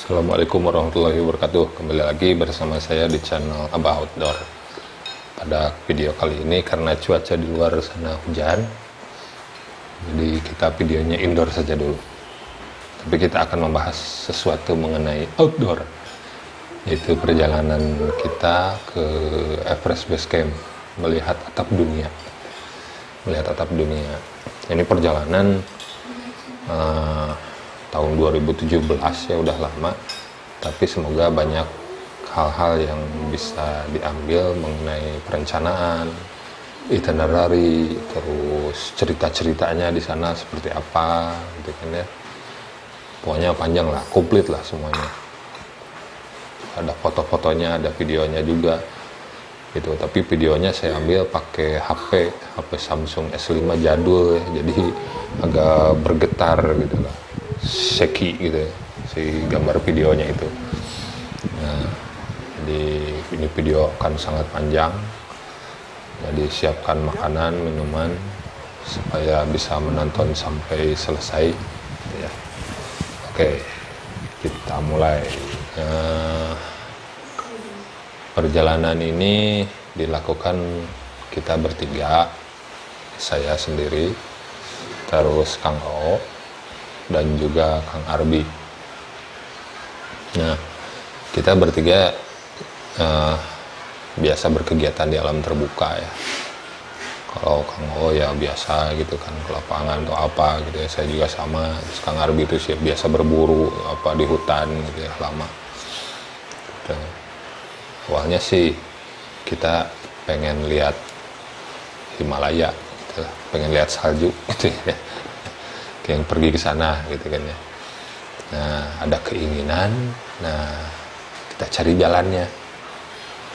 Assalamualaikum warahmatullahi wabarakatuh. Kembali lagi bersama saya di channel Abah Outdoor. Pada video kali ini karena cuaca di luar sana hujan, jadi kita videonya indoor saja dulu. Tapi kita akan membahas sesuatu mengenai outdoor, yaitu perjalanan kita ke Everest Base Camp, melihat atap dunia. Ini perjalanan tahun 2017 ya, udah lama, tapi semoga banyak hal-hal yang bisa diambil mengenai perencanaan, itinerary, terus cerita-ceritanya di sana seperti apa gitu kan ya. Pokoknya panjang lah, komplit lah semuanya. Ada foto-fotonya, ada videonya juga gitu. Tapi videonya saya ambil pakai HP Samsung S5 jadul ya, jadi agak bergetar gitu lah, shaky gitu ya, si gambar videonya itu. Nah, jadi ini video akan sangat panjang, jadi siapkan makanan, minuman supaya bisa menonton sampai selesai ya. Oke, kita mulai. Perjalanan ini dilakukan kita bertiga, saya sendiri, terus Kang O, dan juga Kang Arbi. Nah, kita bertiga biasa berkegiatan di alam terbuka ya. Kalau Kang O ya biasa gitu kan, ke lapangan atau apa gitu ya. Saya juga sama. Terus Kang Arbi itu sih biasa berburu apa di hutan gitu ya, lama. Gitu. Awalnya sih kita pengen lihat Himalaya gitu, pengen lihat salju gitu ya, yang pergi ke sana gitu kan ya. Nah, ada keinginan, nah kita cari jalannya.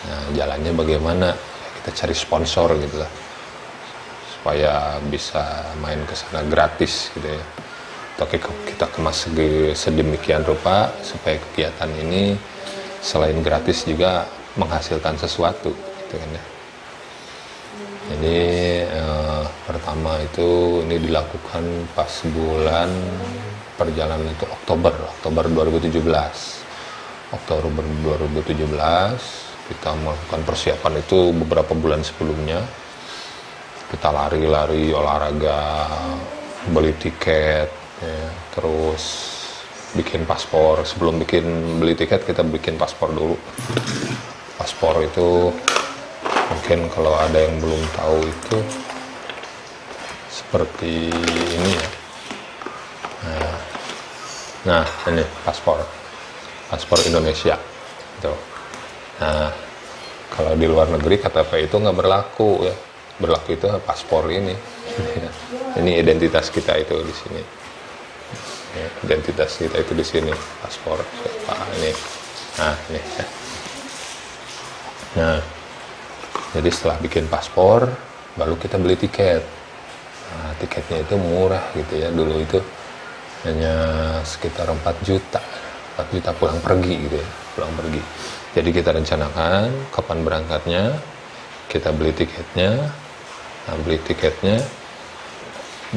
Nah, jalannya bagaimana? Kita cari sponsor gitu lah, supaya bisa main ke sana gratis gitu ya. Tapi kita kemas sedemikian rupa supaya kegiatan ini selain gratis juga menghasilkan sesuatu gitu kan ya. Jadi pertama itu ini dilakukan pas bulan perjalanan itu Oktober 2017 kita melakukan persiapan itu beberapa bulan sebelumnya. Kita lari-lari, olahraga, beli tiket ya, terus bikin paspor. Sebelum beli tiket kita bikin paspor dulu. Paspor itu mungkin kalau ada yang belum tahu itu seperti ini ya. Nah ini paspor Indonesia gitu. Nah, kalau di luar negeri KTP itu nggak berlaku ya. Berlaku itu paspor ini. Ini identitas kita itu di sini. Identitas kita itu di sini, paspor siapa ini. Nah, ini. Nah, jadi setelah bikin paspor, baru kita beli tiket. Nah, tiketnya itu murah gitu ya, dulu itu hanya sekitar 4 juta pulang pergi gitu ya, pulang pergi. Jadi kita rencanakan kapan berangkatnya, kita beli tiketnya. Nah,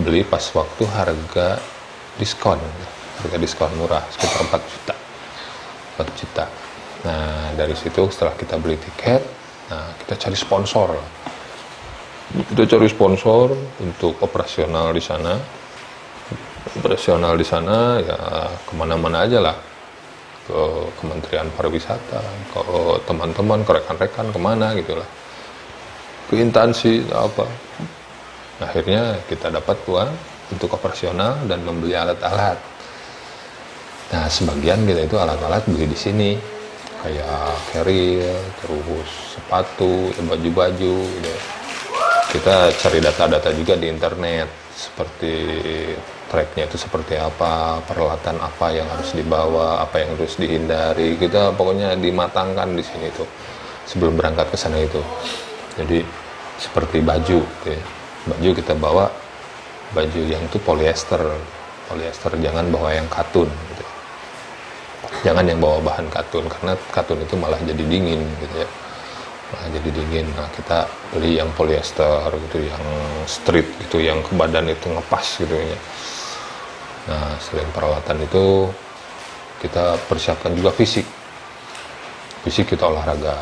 beli pas waktu harga diskon murah, sekitar 4 juta. Nah, dari situ setelah kita beli tiket, nah kita cari sponsor untuk operasional di sana ya, kemana-mana aja lah, ke Kementerian Pariwisata, ke teman-teman, ke rekan-rekan, kemana gitulah, ke instansi apa. Akhirnya kita dapat uang untuk operasional dan membeli alat-alat. Nah, sebagian kita itu alat-alat beli di sini, kayak carrier, terus sepatu, baju-baju gitu. Kita cari data-data juga di internet, seperti treknya itu seperti apa, peralatan apa yang harus dibawa, apa yang harus dihindari. Kita pokoknya dimatangkan di sini tuh sebelum berangkat ke sana itu. Jadi seperti baju gitu ya. Baju kita bawa baju yang itu polyester, jangan bawa yang katun gitu. Jangan yang bawa bahan katun, karena katun itu malah jadi dingin gitu ya. Nah, kita beli yang polyester gitu, yang street gitu, yang ke badan itu ngepas gitu ya. Nah, selain peralatan itu kita persiapkan juga fisik kita olahraga,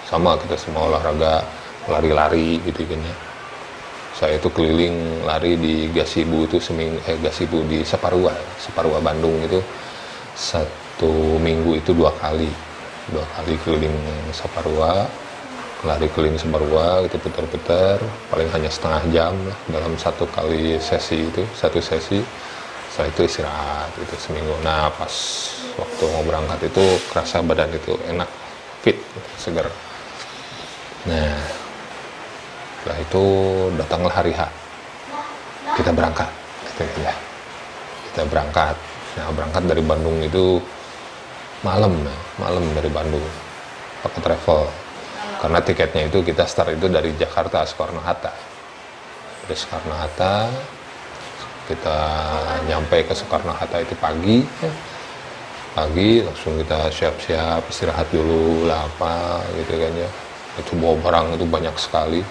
sama kita semua olahraga, lari-lari gitu kan ya. Saya itu keliling lari di Gasibu itu Gasibu di Separua Bandung itu 1 minggu itu 2 kali keliling Separua, lari keliling Separua gitu, putar-putar, paling hanya setengah jam lah dalam satu sesi. Setelah itu istirahat itu seminggu. Nah pas waktu mau berangkat itu kerasa badan itu enak, fit, segar. Nah setelah itu datanglah hari H, kita berangkat gitu ya. Kita berangkat. Nah berangkat dari Bandung itu malam dari Bandung pakai travel, karena tiketnya itu kita start itu dari Jakarta Soekarno-Hatta. Dari Soekarno-Hatta kita nyampe ke Soekarno-Hatta itu pagi langsung kita siap-siap istirahat dulu lah apa gitu kan ya. Itu bawa barang itu banyak sekali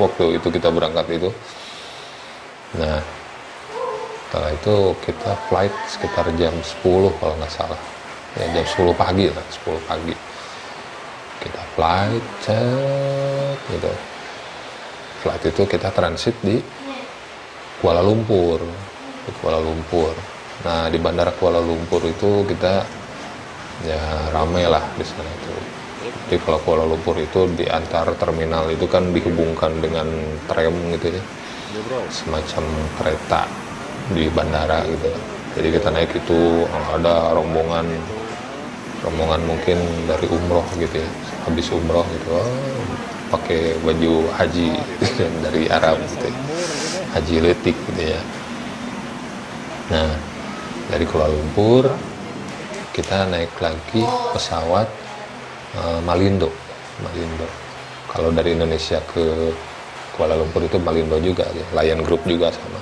waktu itu kita berangkat itu. Nah setelah itu kita flight sekitar jam 10 kalau nggak salah ya, jam 10 pagi kita flight gitu. Flight itu kita transit di Kuala Lumpur. Nah di bandara Kuala Lumpur itu kita ya ramai lah di sana itu. Jadi kalau Kuala Lumpur itu di antar terminal itu kan dihubungkan dengan tram gitu ya, semacam kereta di bandara gitu. Jadi kita naik itu ada rombongan mungkin dari umroh gitu ya, habis umroh gitu, pakai baju haji gitu, dari Arab gitu ya, haji letik gitu ya. Nah dari Kuala Lumpur kita naik lagi pesawat Malindo. Kalau dari Indonesia ke Kuala Lumpur itu Malindo juga ya, Lion Group juga sama.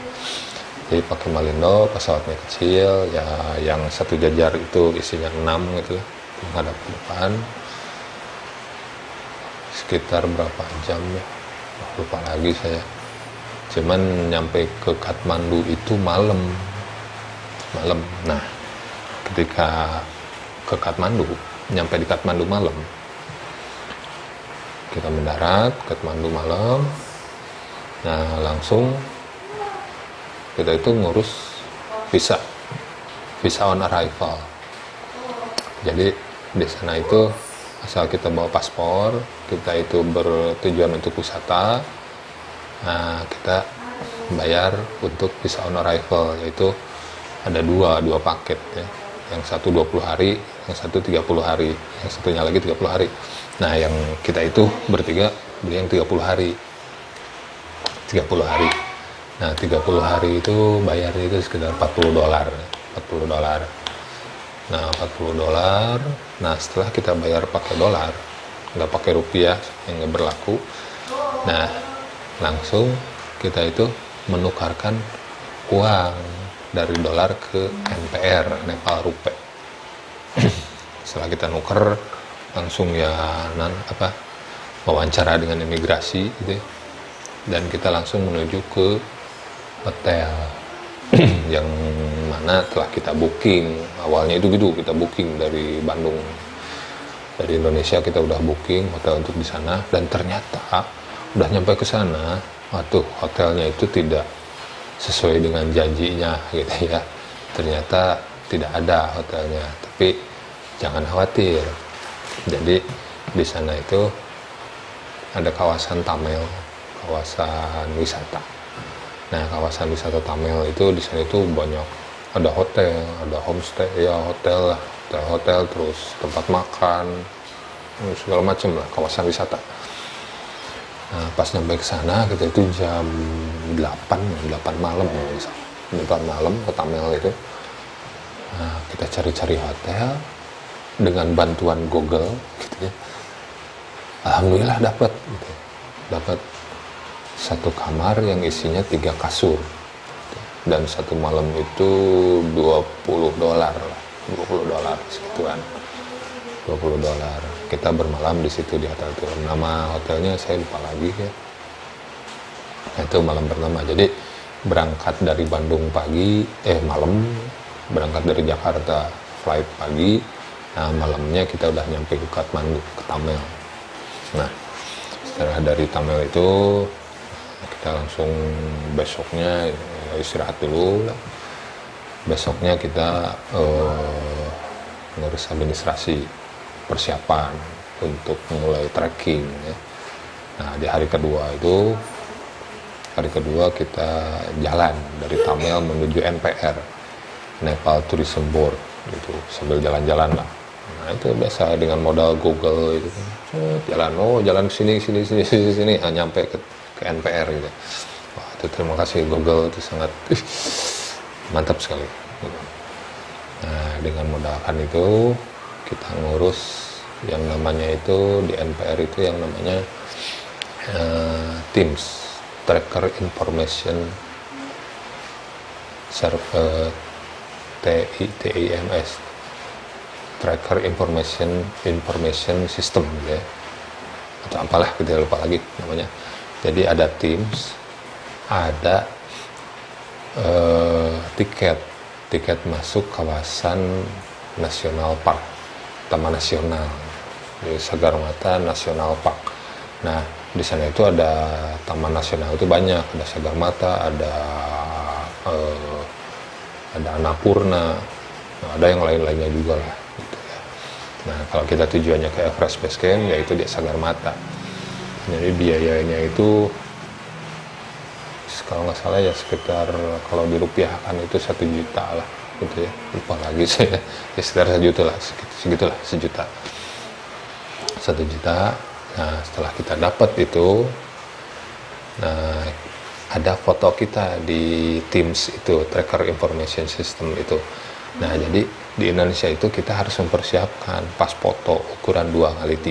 Jadi pakai Malindo, pesawatnya kecil ya, yang satu jajar itu isinya 6 gitu, menghadap ke depan. Sekitar berapa jam ya, lupa lagi saya. Cuman nyampe ke Kathmandu itu malam. Nah ketika ke Kathmandu, nyampe di Kathmandu malam, kita mendarat Kathmandu malam. Nah langsung kita itu ngurus visa on arrival. Jadi di sana itu asal kita bawa paspor, kita itu bertujuan untuk wisata, nah kita bayar untuk visa on arrival, yaitu ada dua paket ya. Yang satu 20 hari, yang satu 30 hari, yang satunya lagi 30 hari. Nah yang kita itu bertiga beli yang 30 hari. Nah 30 hari itu bayarnya itu sekitar $40. Nah $40. Nah setelah kita bayar pakai dolar, nggak pakai rupiah yang nggak berlaku, nah langsung kita itu menukarkan uang dari dolar ke NPR, Nepal Rupiah. Setelah kita nuker, langsung ya wawancara dengan imigrasi gitu ya. Dan kita langsung menuju ke hotel yang mana telah kita booking. Awalnya itu gitu, kita booking dari Bandung, dari Indonesia kita udah booking hotel untuk di sana, dan ternyata udah nyampe ke sana, hotelnya itu tidak sesuai dengan janjinya gitu ya. Ternyata tidak ada hotelnya, tapi jangan khawatir. Jadi di sana itu ada kawasan Tamel, kawasan wisata. Nah kawasan wisata Tamel itu di sana itu banyak, ada hotel, ada homestay ya, hotel terus tempat makan segala macam lah, kawasan wisata. Nah pas nyampe ke sana kita itu jam 8 malam ke Tamel itu. Nah kita cari-cari hotel dengan bantuan Google gitu ya. Alhamdulillah dapat satu kamar yang isinya 3 kasur, dan satu malam itu $20 segituan, $20. Kita bermalam di situ di hotel itu. Nama hotelnya saya lupa lagi ya. Nah, itu malam pertama. Jadi berangkat dari Bandung malam, berangkat dari Jakarta flight pagi. Nah malamnya kita udah nyampe ke Kathmandu, ke Tamel. Nah setelah dari Tamel itu kita langsung besoknya istirahat dulu. Besoknya kita ngurus administrasi persiapan untuk mulai trekking ya. Nah di hari kedua kita jalan dari Tamel menuju NPR, Nepal Tourism Board gitu, sambil jalan-jalan lah. Nah itu biasa dengan modal Google itu jalan sini nyampe ke NPR gitu. Wah itu terima kasih Google, itu sangat mantap sekali gitu. Nah dengan modalkan itu kita ngurus yang namanya itu di NPR itu yang namanya TIMS, Tracker Information TIMS, Tracker Information System gitu ya, atau apalah kita lupa lagi namanya. Jadi ada TIMS, ada tiket masuk kawasan nasional park, Taman Nasional di Sagarmatha National Park. Nah di sana itu ada taman nasional itu banyak, ada Sagarmatha, ada Annapurna, ada yang lain-lainnya juga lah gitu ya. Nah kalau kita tujuannya ke Everest Base Camp yaitu di Sagarmatha. Jadi biayanya itu kalau nggak salah ya sekitar, kalau dirupiahkan itu 1 juta lah gitu ya, lupa lagi saya ya, sekitar 1 juta lah, segitulah 1 juta. Nah setelah kita dapat itu, nah ada foto kita di TIMS itu, Tracker Information System itu. Nah jadi di Indonesia itu kita harus mempersiapkan pas foto ukuran 2x3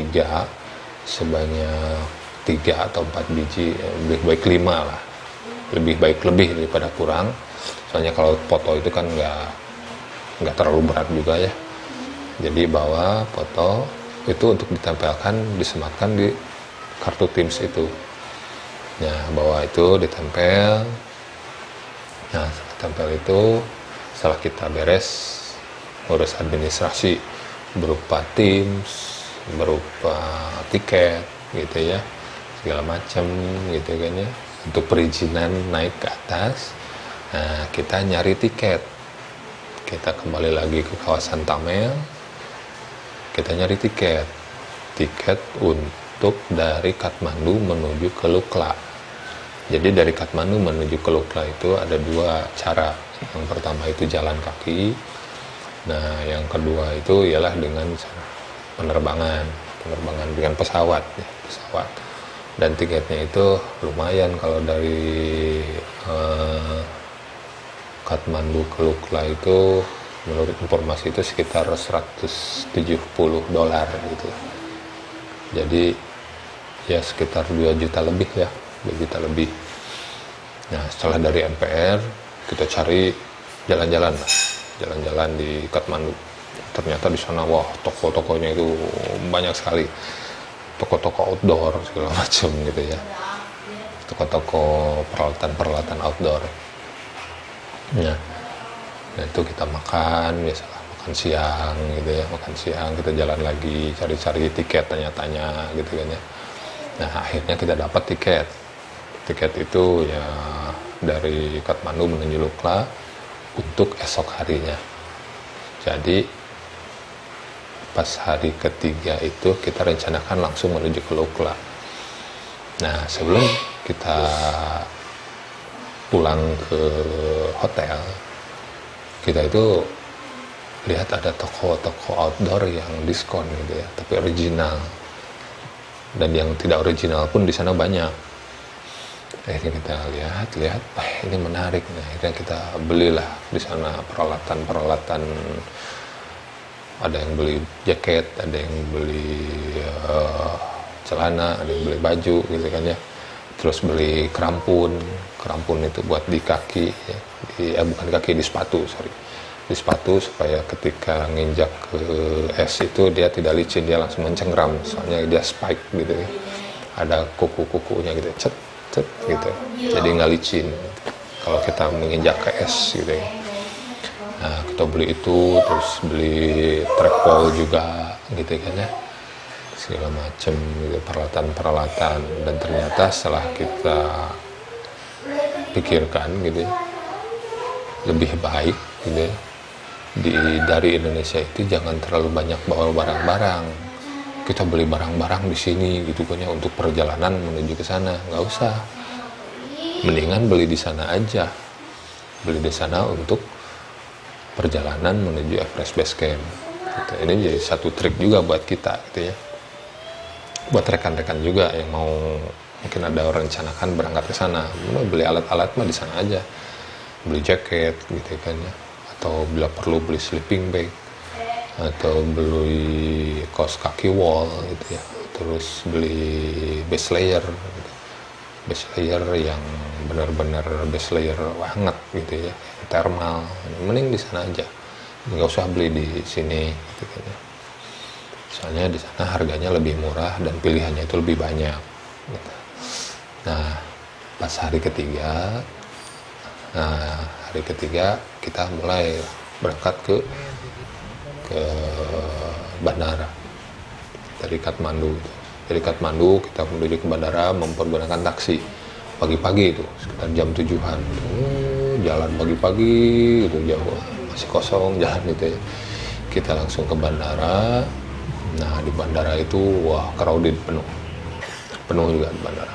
sebanyak 3 atau 4 biji, lebih baik 5 lah, lebih baik lebih daripada kurang, soalnya kalau foto itu kan nggak terlalu berat juga ya. Jadi bawa foto itu untuk ditempelkan, disematkan di kartu TIMS itu. Nah bawa itu ditempel. Nah tempel itu setelah kita beres ngurus administrasi berupa TIMS, berupa tiket gitu ya, segala macam gitu kan ya, untuk perizinan naik ke atas. Nah kita nyari tiket, kita kembali lagi ke kawasan Tamel, kita nyari tiket untuk dari Kathmandu menuju ke Lukla. Jadi dari Kathmandu menuju ke Lukla itu ada 2 cara. Yang pertama itu jalan kaki, nah yang kedua itu ialah dengan penerbangan dengan pesawat ya, dan tiketnya itu lumayan. Kalau dari Kathmandu ke Lukla itu menurut informasi itu sekitar $170 gitu. Jadi ya sekitar 2 juta lebih ya, 2 juta lebih. Nah setelah dari NPR kita cari jalan-jalan di Kathmandu. Ternyata di sana wah toko-tokonya itu banyak sekali, toko-toko outdoor segala macam gitu ya, toko-toko peralatan outdoor. Nah itu kita makan siang gitu ya, makan siang kita jalan lagi cari-cari tiket, tanya-tanya gitu kan ya. Nah akhirnya kita dapat tiket itu ya dari Kathmandu menuju Lukla untuk esok harinya. Jadi pas hari ketiga itu kita rencanakan langsung menuju ke Lukla. Nah sebelum kita pulang ke hotel, kita itu lihat ada toko-toko outdoor yang diskon gitu ya, tapi original. Dan yang tidak original pun di sana banyak. Akhirnya kita lihat, ini menarik. Nah, akhirnya kita belilah di sana peralatan. Ada yang beli jaket, ada yang beli celana, ada yang beli baju gitu kan ya. Terus beli kerampun itu buat di kaki ya. Bukan kaki, di sepatu supaya ketika nginjak ke es itu dia tidak licin, dia langsung mencengkram, soalnya dia spike gitu ya, ada kuku-kukunya gitu, cet gitu, jadi nggak licin kalau kita menginjak ke es gitu ya. Nah, kita beli itu, terus beli trackball juga gitu kan ya, segala macam gitu, peralatan-peralatan. Dan ternyata setelah kita pikirkan gitu ya, lebih baik gitu ya, dari Indonesia itu jangan terlalu banyak bawa barang-barang. Kita beli barang-barang di sini gitu kan ya, untuk perjalanan menuju ke sana, nggak usah. Mendingan beli di sana aja, beli di sana untuk perjalanan menuju Everest Base Camp gitu. Ini jadi satu trik juga buat kita gitu ya, buat rekan-rekan juga yang mau mungkin ada rencanakan berangkat ke sana. Beli alat-alat mah di sana aja, beli jaket gitu kan ya, atau bila perlu beli sleeping bag, atau beli kaos kaki wall gitu ya, terus beli base layer gitu. Base layer yang benar-benar base layer hangat gitu ya, thermal. Mending di sana aja, nggak usah beli di sini gitu kan ya. Soalnya di sana harganya lebih murah dan pilihannya itu lebih banyak gitu. Nah, pas hari ketiga kita mulai berangkat ke bandara dari Kathmandu. Dari Kathmandu kita menuju ke bandara mempergunakan taksi pagi-pagi itu sekitar jam 7-an. Jalan pagi-pagi itu jauh, masih kosong jalan itu ya. Kita langsung ke bandara. Nah, di bandara itu wah crowded, penuh juga di bandara.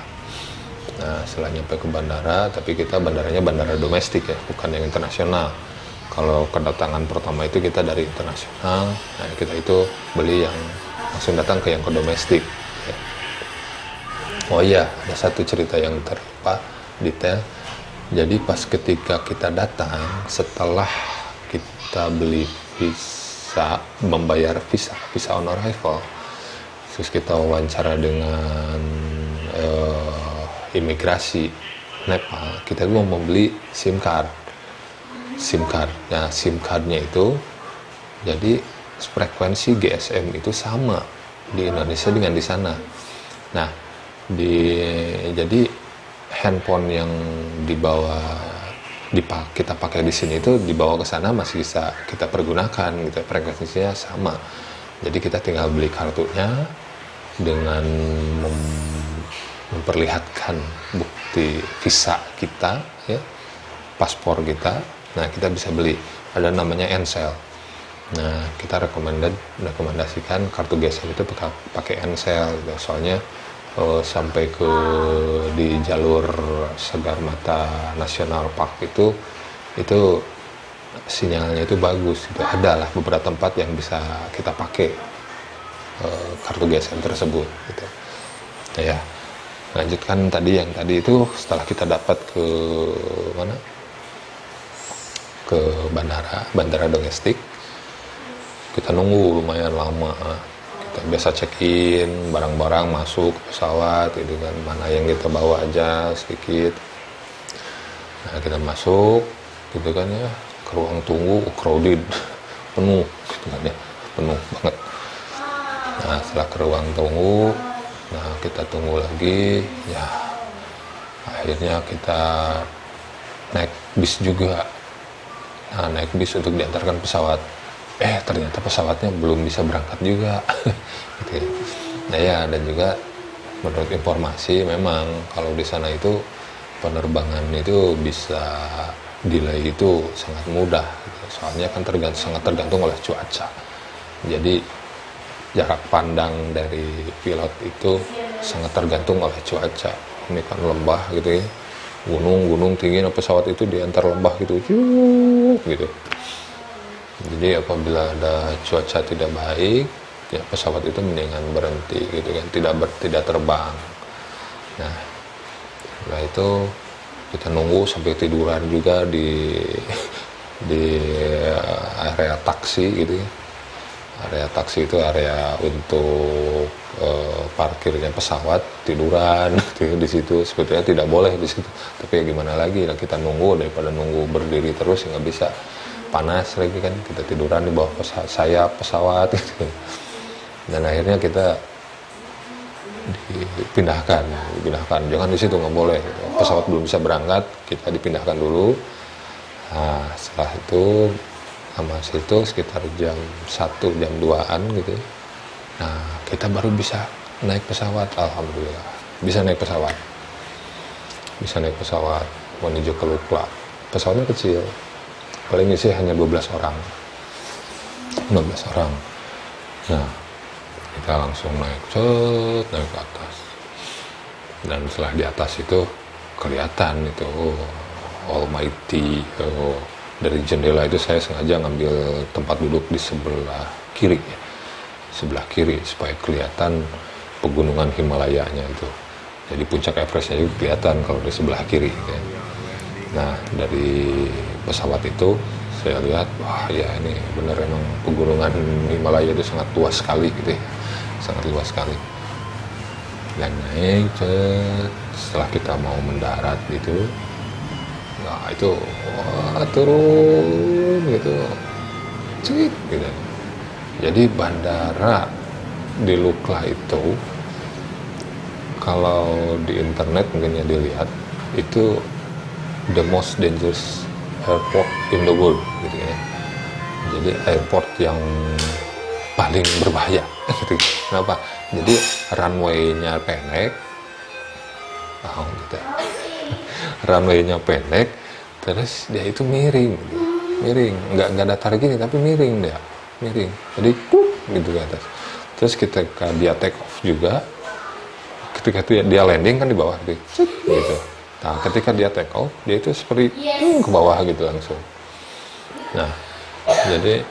Nah, setelah nyampe ke bandara, tapi kita bandaranya bandara domestik ya, bukan yang internasional. Kalau kedatangan pertama itu kita dari internasional, nah kita itu beli yang langsung datang ke yang ke domestik ya. Oh iya, ada satu cerita yang terlupa detail. Jadi pas ketika kita datang, setelah kita beli visa, membayar visa on arrival, terus kita wawancara dengan imigrasi Nepal, kita mau membeli SIM card. Nah, SIM cardnya itu jadi frekuensi GSM itu sama di Indonesia dengan di sana. Nah, jadi handphone yang kita pakai di sini itu dibawa ke sana masih bisa kita pergunakan gitu, frekuensinya sama. Jadi kita tinggal beli kartunya dengan memperlihatkan bukti visa kita ya, paspor kita. Nah, kita bisa beli, ada namanya Ncell. Nah, kita rekomendasikan kartu GSM itu pakai Ncell gitu. Soalnya sampai ke di jalur Sagarmatha National Park itu sinyalnya itu bagus gitu. Ada lah beberapa tempat yang bisa kita pakai kartu GSM tersebut gitu. Nah, ya, lanjutkan tadi itu setelah kita dapat ke mana? Ke bandara domestik, kita nunggu lumayan lama. Kita biasa check-in barang-barang masuk ke pesawat gitu kan, mana yang kita bawa aja sedikit. Nah, kita masuk gitu kan ya, ke ruang tunggu, crowded, penuh gitu kan ya, penuh banget. Nah, setelah ke ruang tunggu, nah kita tunggu lagi ya, akhirnya kita naik bis juga. Nah, naik bis untuk diantarkan pesawat. Ternyata pesawatnya belum bisa berangkat juga. Gitu ya. Nah ya, dan juga menurut informasi memang kalau di sana itu penerbangan itu bisa delay itu sangat mudah. Gitu. Soalnya kan sangat tergantung oleh cuaca. Jadi jarak pandang dari pilot itu sangat tergantung oleh cuaca. Ini kan lembah gitu ya. Gunung tinggi, nah pesawat itu diantar lembah gitu, gitu. Jadi apabila ada cuaca tidak baik, ya pesawat itu mendingan berhenti gitu kan, tidak terbang. Nah, setelah itu kita nunggu sampai tiduran juga di area taksi gitu ya. Area taksi itu area untuk parkirnya pesawat, tiduran gitu, di situ sebetulnya tidak boleh di situ, tapi ya gimana lagi, nah, kita nunggu daripada nunggu berdiri terus nggak bisa, panas lagi kan, kita tiduran di bawah sayap pesawat gitu. Dan akhirnya kita dipindahkan, jangan di situ, nggak boleh, pesawat belum bisa berangkat, kita dipindahkan dulu. Nah, setelah itu sama situ sekitar jam 1 jam 2-an gitu. Nah kita baru bisa naik pesawat, alhamdulillah bisa naik pesawat menuju ke Lukla. Pesawatnya kecil, paling isi hanya 12 orang. Nah kita langsung naik ke atas, dan setelah di atas itu kelihatan itu Almighty. Dari jendela itu saya sengaja ngambil tempat duduk di sebelah kiri supaya kelihatan pegunungan Himalayanya itu. Jadi puncak Everestnya juga kelihatan kalau di sebelah kiri ya. Nah dari pesawat itu saya lihat, wah ya ini benar emang pegunungan Himalaya itu sangat luas sekali gitu ya, sangat luas sekali. Dan naik setelah kita mau mendarat gitu, nah itu wah, turun gitu, cuit gitu. Jadi bandara di Lukla itu kalau di internet mungkin ya dilihat, itu the most dangerous airport in the world gitu ya. Jadi airport yang paling berbahaya gitu. Kenapa? Jadi runway-nya pendek, gitu. Runway-nya pendek, terus dia itu miring, nggak datar gini tapi miring dia, jadi gitu ke atas. Terus ketika dia take off juga, ketika dia landing kan di bawah gitu. Nah ketika dia take off, dia itu seperti ke bawah gitu langsung. Nah jadi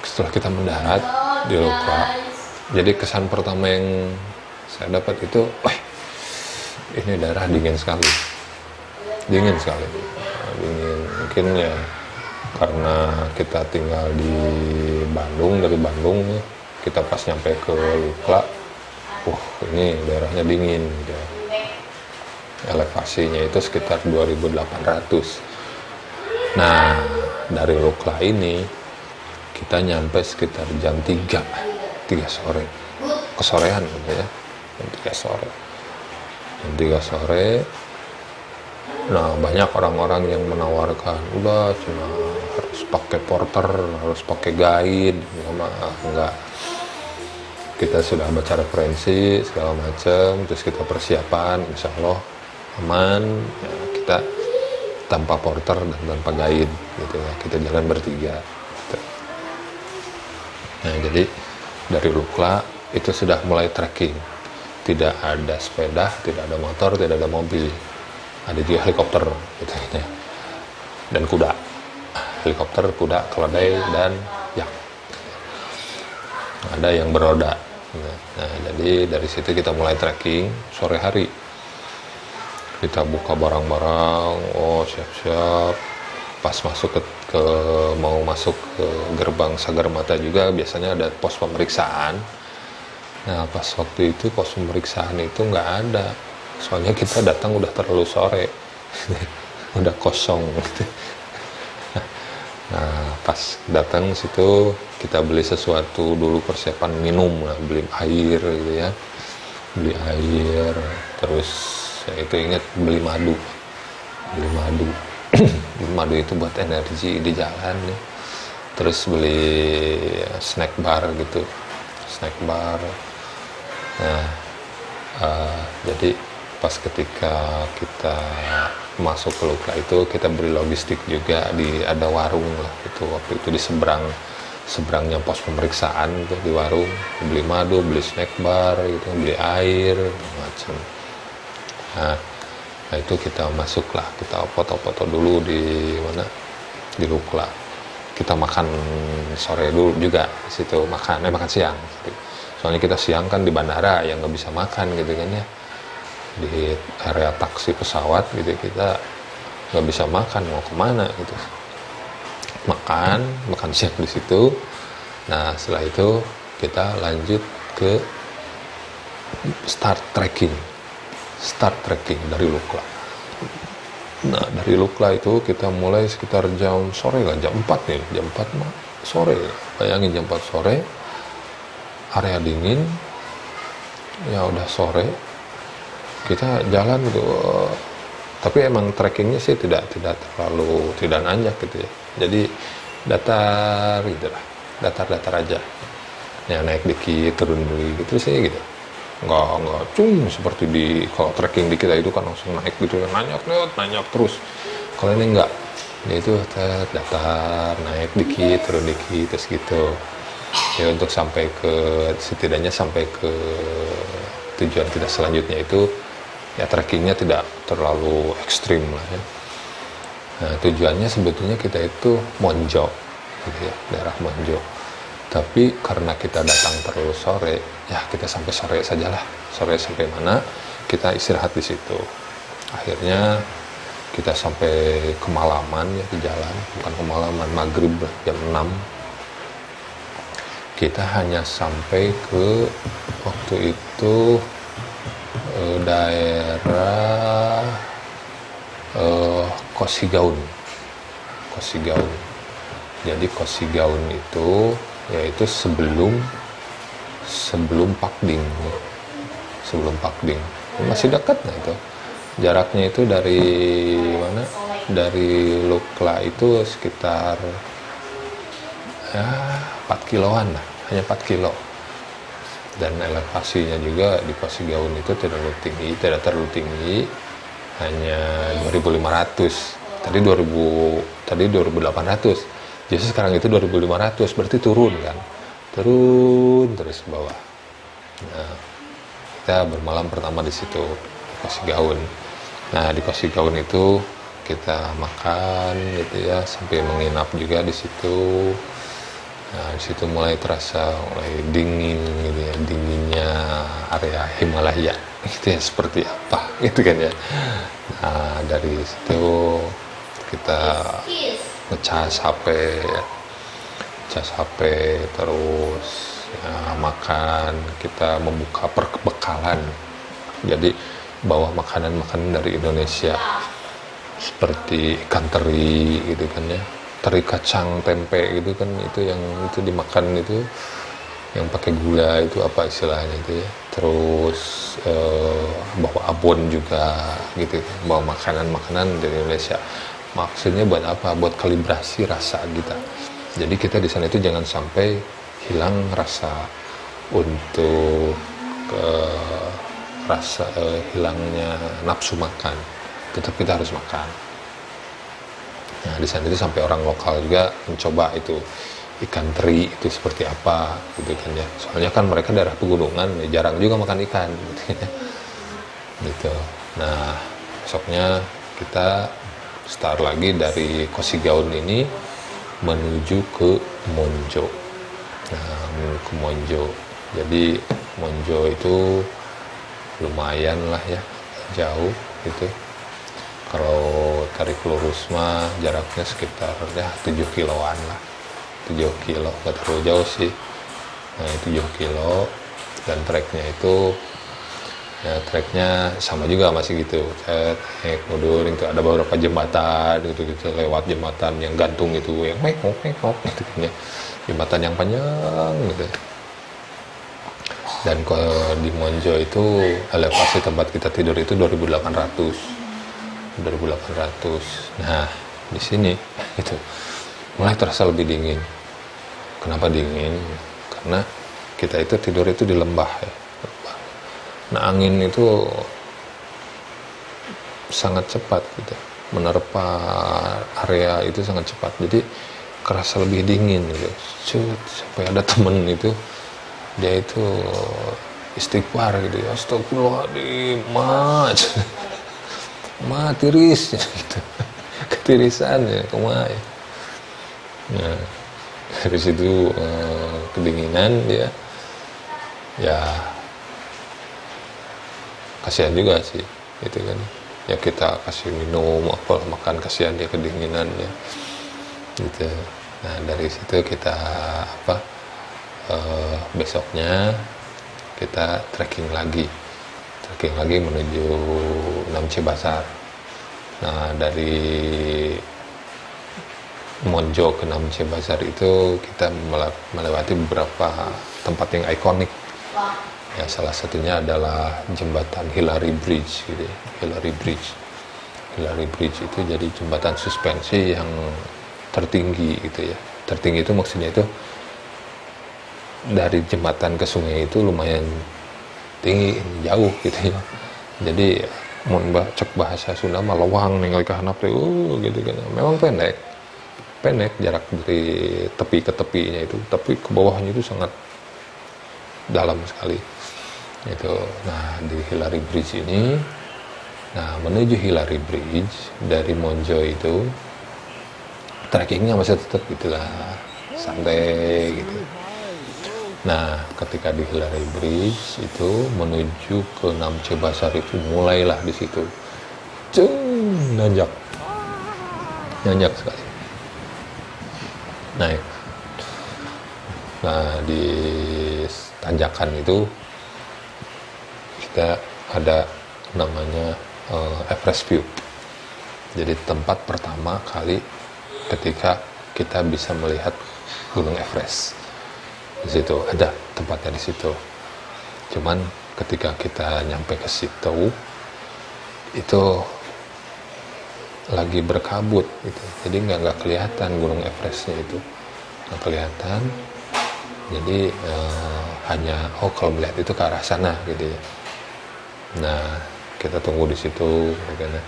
setelah kita mendarat di Lukla, jadi kesan pertama yang saya dapat itu, wah ini daerah dingin sekali, dingin. Mungkin ya karena kita tinggal di Bandung, dari Bandung kita pas nyampe ke Lukla, ini daerahnya dingin gitu. Elevasinya itu sekitar 2.800. Nah dari Lukla ini kita nyampe sekitar jam 3 sore, kesorean gitu ya, jam 3 sore. Nah banyak orang-orang yang menawarkan, udah cuma harus pakai porter, harus pakai guide. Enggak, kita sudah baca referensi segala macam, terus kita persiapan, insya Allah aman ya, kita tanpa porter dan tanpa guide gitu ya, kita jalan bertiga gitu. Nah jadi dari Lukla itu sudah mulai trekking, tidak ada sepeda, tidak ada motor, tidak ada mobil, ada juga helikopter gitu ya, dan kuda, helikopter, kuda, keledai, dan yak, ada yang beroda. Nah jadi dari situ kita mulai trekking. Sore hari kita buka barang-barang, siap-siap. Pas masuk mau masuk ke gerbang Sagarmata juga biasanya ada pos pemeriksaan. Nah pas waktu itu pos pemeriksaan itu nggak ada, soalnya kita datang udah terlalu sore, udah kosong gitu. Nah pas datang situ kita beli sesuatu dulu, persiapan minum lah, beli air gitu ya, terus saya itu ingat beli madu. Madu itu buat energi di jalan nih. Terus beli snack bar. Nah jadi pas ketika kita masuk ke Lukla itu kita beli logistik juga, ada warung lah itu, waktu itu di seberangnya pos pemeriksaan tuh, di warung beli madu, beli snack bar gitu, beli air macam. Nah itu kita masuklah, kita foto-foto dulu di di Lukla. Kita makan sore dulu juga di situ, makan siang gitu. Soalnya kita siang kan di bandara yang nggak bisa makan gitu kan ya, di area taksi pesawat gitu kita nggak bisa makan, mau kemana gitu. Makan siang di situ. Nah setelah itu kita lanjut ke start trekking dari Lukla. Nah dari Lukla itu kita mulai sekitar jam sore lah, jam 4 sore. Bayangin jam 4 sore, area dingin, ya udah sore, kita jalan gitu. Tapi emang trekkingnya sih tidak nanjak gitu ya. Jadi datar gitu lah, datar-datar aja ya, naik dikit turun dulu gitu sih gitu. Nggak seperti di kalau trekking di kita itu kan langsung naik gitu, nanjak terus. Kalau ini enggak, dia itu datar, naik dikit turun dikit terus gitu ya, untuk sampai ke setidaknya sampai ke tujuan kita selanjutnya itu ya trekkingnya tidak terlalu ekstrim lah ya. Nah, tujuannya sebetulnya kita itu Monjo gitu ya, daerah Monjo. Tapi karena kita datang terlalu sore, ya kita sampai sore sajalah. Sore sampai mana, kita istirahat di situ. Akhirnya kita sampai kemalaman ya di jalan, bukan kemalaman, maghrib jam 6. Kita hanya sampai ke waktu itu daerah Kosigaun. Jadi Kosigaun itu yaitu sebelum Pakding, masih dekat. Nah itu jaraknya itu dari mana, dari Lukla itu sekitar ya 4 kiloan lah, hanya 4 kilo. Dan elevasinya juga di Kosigaun itu tidak terlalu tinggi, hanya 2.500. Tadi 2.800. Jadi sekarang itu 2.500, berarti turun kan? Turun terus ke bawah. Nah, kita bermalam pertama di situ, Kosigaun. Nah, di Kosigaun itu kita makan gitu ya, sampai menginap juga di situ. Nah, di situ mulai terasa dingin gitu ya, dinginnya area Himalaya gitu ya, seperti apa gitu kan ya. Nah, dari situ kita ngecas HP terus ya, makan, kita membuka perbekalan. Jadi bawa makanan-makanan dari Indonesia seperti ikan teri gitu kan ya, teri kacang tempe gitu kan, itu yang itu dimakan itu yang pakai gula itu apa istilahnya itu ya. Terus bawa abon juga gitu, bawa makanan-makanan dari Indonesia. Maksudnya buat apa? Buat kalibrasi rasa kita. Jadi kita di sana itu jangan sampai hilang rasa untuk hilangnya nafsu makan. Tetap kita harus makan. Nah, di sana itu sampai orang lokal juga mencoba itu ikan teri itu seperti apa gitu kan ya. Soalnya kan mereka daerah pegunungan, ya jarang juga makan ikan gitu. Nah, besoknya kita start lagi dari Kosigaun ini menuju ke Monjo. Nah, menuju ke Monjo. Jadi Monjo itu lumayan lah ya, jauh gitu. Kalau tarik lurus mah jaraknya sekitar ya 7 kiloan lah. 7 kilo, gak terlalu jauh sih. Nah, 7 kilo. Dan treknya itu ya treknya sama juga masih gitu. Saya naik mundur itu ada beberapa jembatan gitu, lewat jembatan yang gantung itu, yang mekok gitu kan ya. Jembatan yang panjang gitu. Dan di Monjo itu elevasi tempat kita tidur itu 2.800. Nah, di sini itu mulai terasa lebih dingin. Kenapa dingin? Karena kita itu tidur itu di lembah ya. Nah, angin itu sangat cepat gitu, menerpa area itu sangat cepat. Jadi kerasa lebih dingin gitu. Sampai ada temen itu, dia itu istighfar gitu ya, astagfirullahaladzim, tiris gitu. Ketirisan ya, kumaha ya. Nah, dari situ kedinginan dia ya, kasihan juga sih gitu kan ya, kita kasih minum apa makan, kasihan dia kedinginan ya gitu. Nah, dari situ kita besoknya kita trekking lagi menuju Namche Bazaar. Nah, dari Monjo ke Namche Bazaar itu kita melewati beberapa tempat yang ikonik. Ya, salah satunya adalah jembatan Hillary Bridge gitu ya. Hillary Bridge itu jadi jembatan suspensi yang tertinggi gitu ya. Tertinggi itu maksudnya itu dari jembatan ke sungai itu lumayan tinggi, jauh gitu ya. Jadi mau cek bahasa Sunda mah lowang ningali ka handap teh gitu kan. Memang pendek jarak dari tepi ke tepinya itu, tapi ke bawahnya itu sangat dalam sekali itu. Nah, di Hillary Bridge ini, nah menuju Hillary Bridge dari Monjo itu trekkingnya masih tetap gitulah santai gitu. Nah, ketika di Hillary Bridge itu menuju ke Namche Bazaar itu mulailah di situ nanjak sekali naik. Nah, di tanjakan itu kita ada namanya Everest View. Jadi tempat pertama kali ketika kita bisa melihat Gunung Everest. Di situ ada tempatnya di situ. Cuman ketika kita nyampe ke situ itu lagi berkabut gitu. Jadi nggak kelihatan Gunung Everestnya itu, nggak kelihatan. Jadi hanya kalau melihat itu ke arah sana gitu ya. Nah, kita tunggu di situ, bagaimana?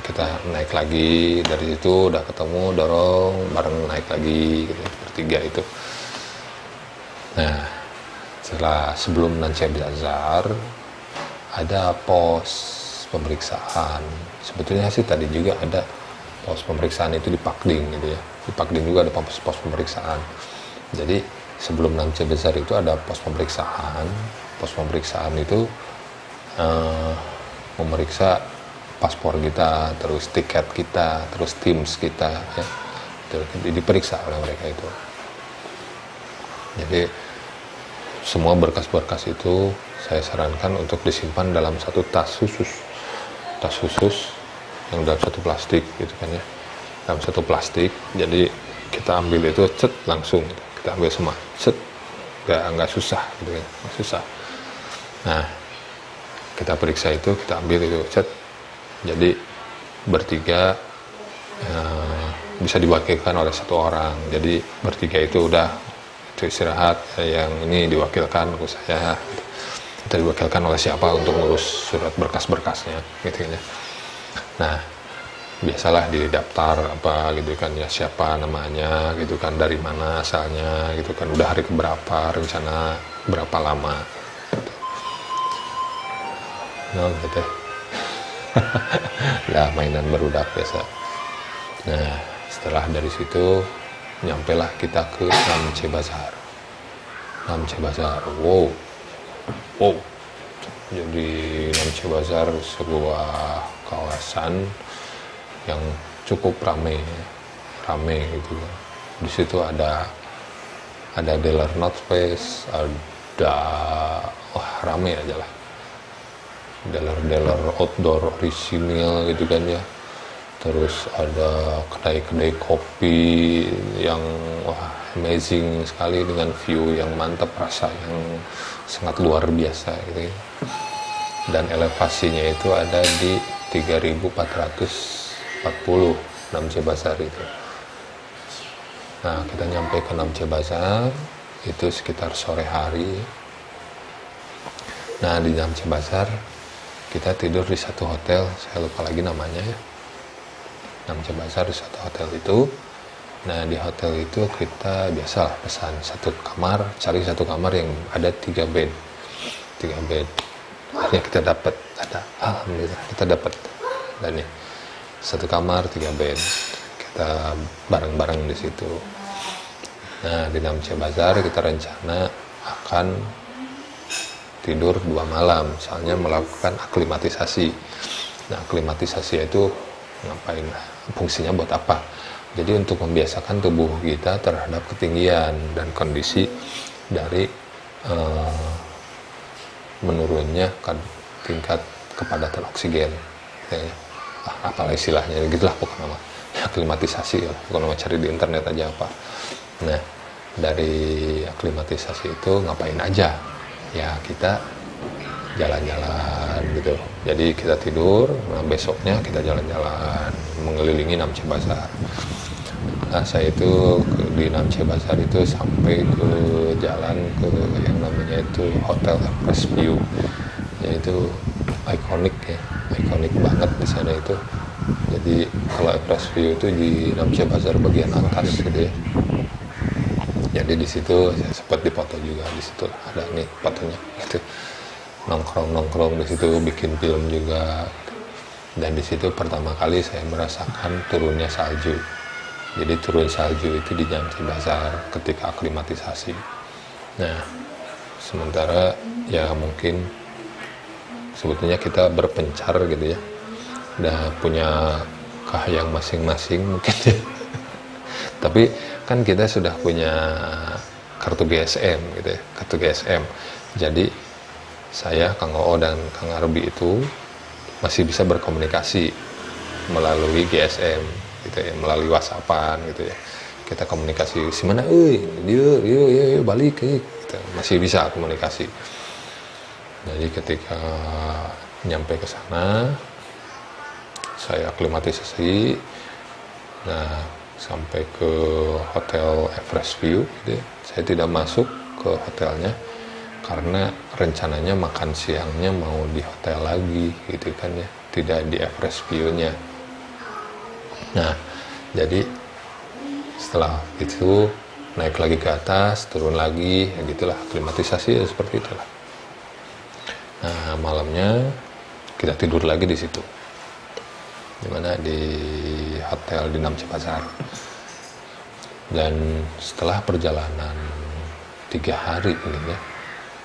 Kita naik lagi dari situ, udah ketemu, dorong bareng naik lagi gitu, bertiga itu. Nah, sebelum Namche Bazaar ada pos pemeriksaan. Sebetulnya sih tadi juga ada pos pemeriksaan itu di Pakding gitu ya. Di Pakding juga ada pos pemeriksaan. Jadi sebelum Namche Bazaar itu ada pos pemeriksaan. Pos pemeriksaan itu memeriksa paspor kita, terus tiket kita, terus Teams kita ya. Diperiksa oleh mereka itu. Jadi semua berkas-berkas itu saya sarankan untuk disimpan dalam satu tas khusus yang dalam satu plastik gitu kan ya, dalam satu plastik. Jadi kita ambil itu langsung gitu. Kita ambil semua nggak susah gitu kan, nggak susah. Nah, kita periksa itu, kita ambil itu jadi bertiga bisa diwakilkan oleh satu orang. Jadi bertiga itu udah itu istirahat, yang ini diwakilkan ke saya, kita diwakilkan oleh siapa untuk ngurus surat berkas-berkasnya gitu kan ya. Nah, biasalah di daftar apa gitu kan ya, siapa namanya gitu kan, dari mana asalnya gitu kan, udah hari keberapa, rencana berapa lama gitu. Nah gitu lah mainan barudak biasa. Nah, setelah dari situ nyampailah kita ke Namche Bazaar. Namche Bazaar, wow. Jadi Namche Bazaar sebuah kawasan yang cukup ramai gitu. Di situ ada dealer North Face, ada ramai aja lah. Dealer outdoor orisinil gitu kan ya. Terus ada kedai-kedai kopi yang amazing sekali dengan view yang mantap, rasa yang sangat luar biasa gitu. Dan elevasinya itu ada di 3440 Namche Bazaar itu. Nah, kita nyampe ke Namche Bazaar itu sekitar sore hari. Nah, di Namche Bazaar kita tidur di satu hotel, saya lupa lagi namanya ya. Namche Bazaar di satu hotel itu. Nah, di hotel itu kita biasalah pesan satu kamar, cari satu kamar yang ada 3 bed. Akhirnya kita dapat, alhamdulillah kita dapat. Dan nih, satu kamar 3 bed. Kita bareng-bareng di situ. Nah, di Namche Bazaar kita rencana akan tidur 2 malam, soalnya melakukan aklimatisasi. Nah, aklimatisasi itu ngapain? Fungsinya buat apa? Jadi untuk membiasakan tubuh kita terhadap ketinggian dan kondisi dari menurunnya tingkat kepadatan oksigen. Apalah istilahnya, gitulah pokoknya nama. Aklimatisasi, pokoknya cari di internet aja apa. Nah, dari aklimatisasi itu ngapain aja? Ya kita jalan-jalan gitu. Jadi kita tidur, nah besoknya kita jalan-jalan mengelilingi Namche Bazaar. Nah, saya itu di Namche Bazaar itu sampai ke jalan ke yang namanya itu Hotel Everest View, yaitu ikonik ya, ikonik banget di sana itu. Jadi kalau Everest View itu di Namche Bazaar bagian atas gitu ya. Jadi di situ saya sempat dipoto juga, di situ ada nih fotonya gitu. Nongkrong di situ, bikin film juga. Dan di situ pertama kali saya merasakan turunnya salju. Jadi turun salju itu di Namche Bazaar ketika aklimatisasi. Nah, sementara ya mungkin sebetulnya kita berpencar gitu ya, udah punya kahayang masing-masing mungkin ya. Tapi kan kita sudah punya kartu GSM gitu ya, kartu GSM. Jadi saya, Kang Oo dan Kang Arbi itu masih bisa berkomunikasi melalui GSM gitu ya, melalui WhatsAppan gitu ya. Kita komunikasi, si mana, dia balik gitu. Masih bisa komunikasi. Jadi ketika nyampe ke sana, saya aklimatisasi. Nah, sampai ke Hotel Everest View gitu ya. Saya tidak masuk ke hotelnya karena rencananya makan siangnya mau di hotel lagi gitu kan ya, tidak di Everest View-nya. Nah, jadi setelah itu naik lagi ke atas, turun lagi, ya gitulah, aklimatisasi ya seperti itulah. Nah, malamnya kita tidur lagi di situ, dimana di hotel di Namche Bazaar. Dan setelah perjalanan 3 hari ini ya,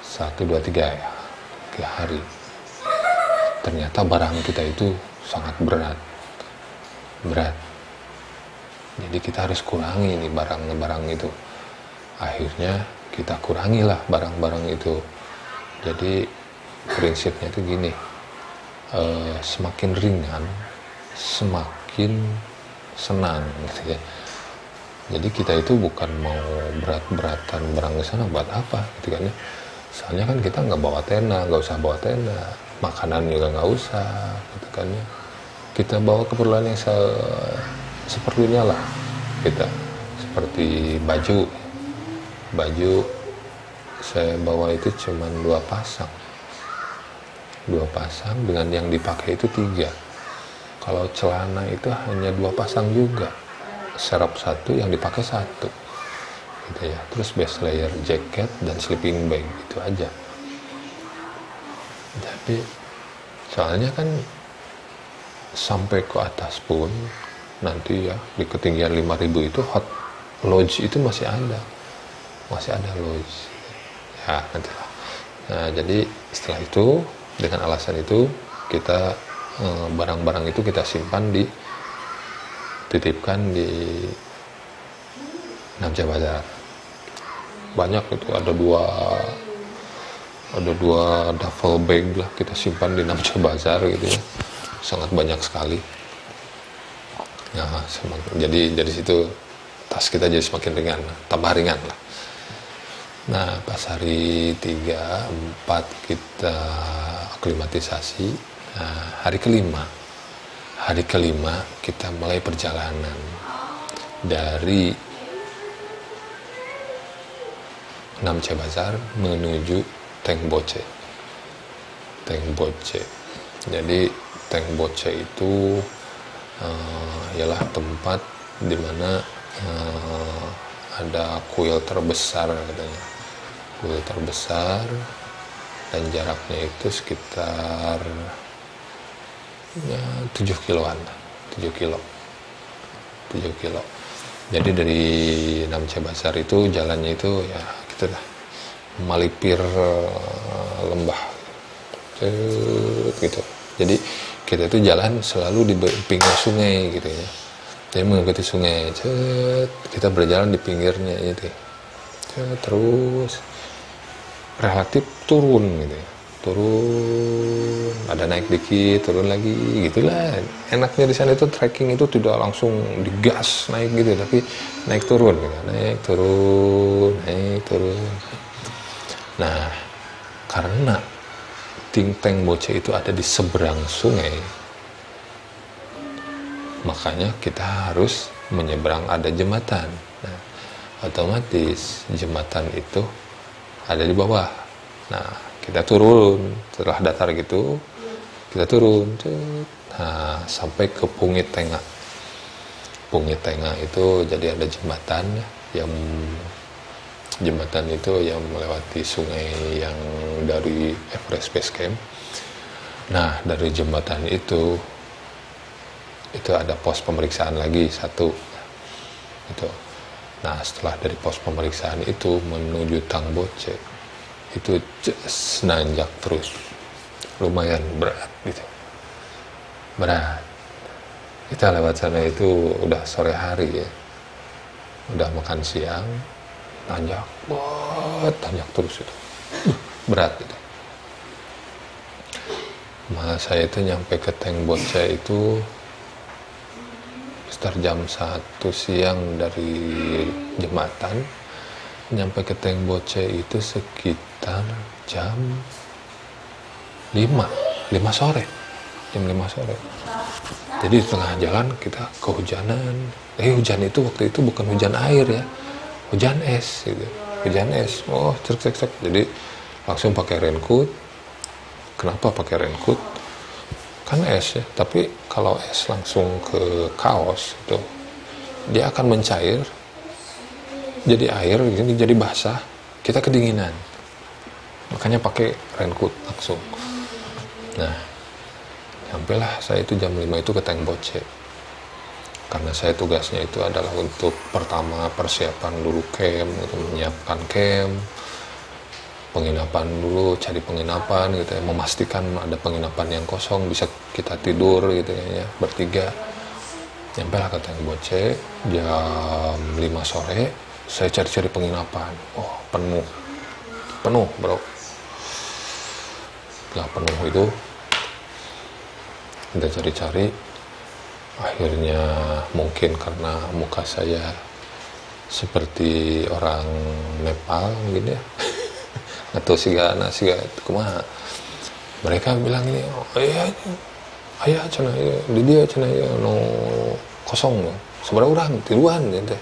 1, 2, 3 ya, 3 hari, ternyata barang kita itu sangat berat. Jadi kita harus kurangi nih barang-barang itu. Akhirnya kita kurangilah barang-barang itu. Jadi prinsipnya itu gini, semakin ringan semakin senang gitu ya. Jadi kita itu bukan mau berat-beratan barang ke sana, buat apa gitu kan ya. Soalnya kan kita nggak bawa tenda, nggak usah bawa tenda, makanan juga nggak usah gitu kan ya. Kita bawa keperluan yang seperlunya lah kita, seperti baju saya bawa itu cuma 2 pasang dengan yang dipakai itu 3. Kalau celana itu hanya 2 pasang juga, serap 1 yang dipakai 1 gitu ya. Terus base layer jacket dan sleeping bag, itu aja. Jadi soalnya kan sampai ke atas pun nanti ya, di ketinggian 5000 itu hot lodge itu masih ada lodge ya, nantilah. Nah, jadi setelah itu, dengan alasan itu kita barang-barang itu kita simpan, dititipkan di Namche Bazaar. Banyak itu, ada dua duffel bag lah kita simpan di Namche Bazaar gitu ya, sangat banyak sekali. Nah, jadi dari situ tas kita jadi semakin ringan, tambah ringan lah. Nah, pas hari 3, 4 kita aklimatisasi. Nah, hari kelima kita mulai perjalanan dari Namche Bazaar menuju Tengboche. Jadi Tengboche itu ialah tempat di mana ada kuil terbesar katanya. Kuil terbesar, dan jaraknya itu sekitar ya 7 kiloan. 7 kilo. Jadi dari Namche Bazaar itu jalannya itu ya gitu lah, melipir lembah gitu. Jadi kita itu jalan selalu di pinggir sungai gitu ya. Jadi mengikuti sungai, kita berjalan di pinggirnya itu. Terus relatif turun gitu ya. Turun, ada naik dikit, turun lagi, gitulah. Enaknya di sana itu trekking itu tidak langsung digas naik gitu, tapi naik turun gitu. Naik turun. Nah, karena Tengboche itu ada di seberang sungai, makanya kita harus menyeberang ada jembatan. Nah, otomatis jembatan itu ada di bawah. Nah, kita turun setelah datar gitu, kita turun. Nah, sampai ke Pungit Tengah. Pungit Tengah itu jadi ada jembatan yang jembatan itu yang melewati sungai yang dari Everest Base Camp. Nah, dari jembatan itu ada pos pemeriksaan lagi satu. Itu. Nah, setelah dari pos pemeriksaan itu menuju Tangboche, itu nanjak terus. Lumayan berat gitu. Berat. Kita lewat sana itu udah sore hari ya. Udah makan siang, tanjak terus itu. Berat itu. Saya itu nyampe ke Tengboche itu sekitar jam 1 siang dari jembatan. Nyampe ke Tengboche itu sekitar jam 5 sore. Jam 5 sore. Jadi di tengah jalan kita kehujanan. Hujan itu waktu itu bukan hujan air ya. Hujan es gitu. Hujan es. Oh, cek. Jadi langsung pakai raincoat. Kenapa pakai raincoat? Kan es ya, tapi kalau es langsung ke kaos itu dia akan mencair jadi air gini, jadi basah, kita kedinginan, makanya pakai raincoat langsung. Nah, sampailah saya itu jam 5 itu ke Tengboche, karena saya tugasnya itu adalah untuk pertama persiapan dulu camp, gitu, menyiapkan camp, penginapan dulu, cari penginapan gitu ya, memastikan ada penginapan yang kosong bisa kita tidur gitu ya, bertiga. Nyampailah ke Tengboche jam 5 sore, saya cari-cari penginapan. Oh, penuh bro. Setelah penuh itu kita cari-cari, akhirnya mungkin karena muka saya seperti orang Nepal gitu ya, atau siga itu kumaha, mereka bilang ini, oh iya ayah cenah di dia cenah no kosong no seberapa orang tiduran gitu.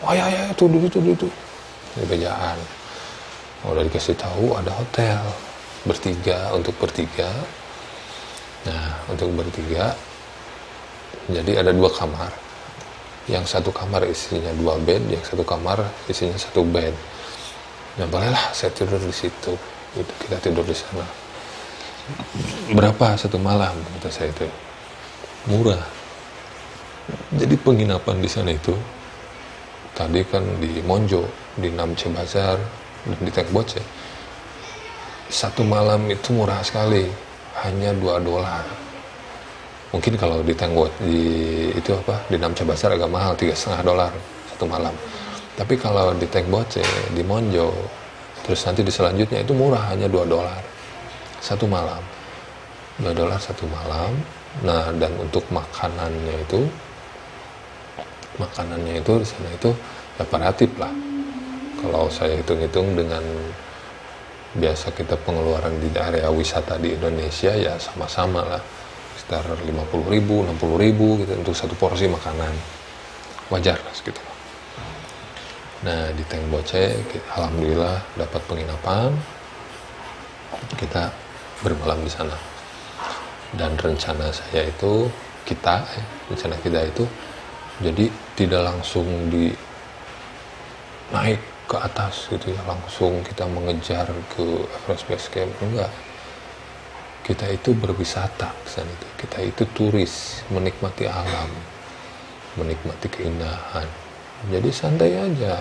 Oh ayah tuh dulu di bejaan. Udah dikasih tahu ada hotel untuk bertiga. Nah, untuk bertiga jadi ada 2 kamar. Yang satu kamar isinya 2 bed, yang satu kamar isinya 1 bed. Nah, bolehlah saya tidur di situ. Gitu, kita tidur di sana. Berapa satu malam? Kata saya itu murah. Jadi penginapan di sana itu tadi kan di Monjo, di Namche Bazar, dan di Tengboche. Satu malam itu murah sekali, hanya $2. Mungkin kalau di Tengboche di Namche Bazar agak mahal, $3,5 satu malam. Tapi kalau di Tengboche, di Monjo, terus nanti di selanjutnya itu murah, hanya $2 satu malam. $2 satu malam. Nah, dan untuk makanannya itu di sana itu ya variatif lah. Kalau saya hitung-hitung dengan biasa kita pengeluaran di area wisata di Indonesia ya sama-sama lah. Sekitar 50.000, 60.000 gitu untuk satu porsi makanan. Wajar lah segitu. Nah, di Tengboche alhamdulillah dapat penginapan. Kita bermalam di sana. Dan rencana kita itu jadi tidak langsung naik ke atas gitu ya, langsung kita mengejar ke Everest Base Camp, enggak. Kita itu berwisata di sana itu. Kita itu turis, menikmati alam, menikmati keindahan. Jadi santai aja.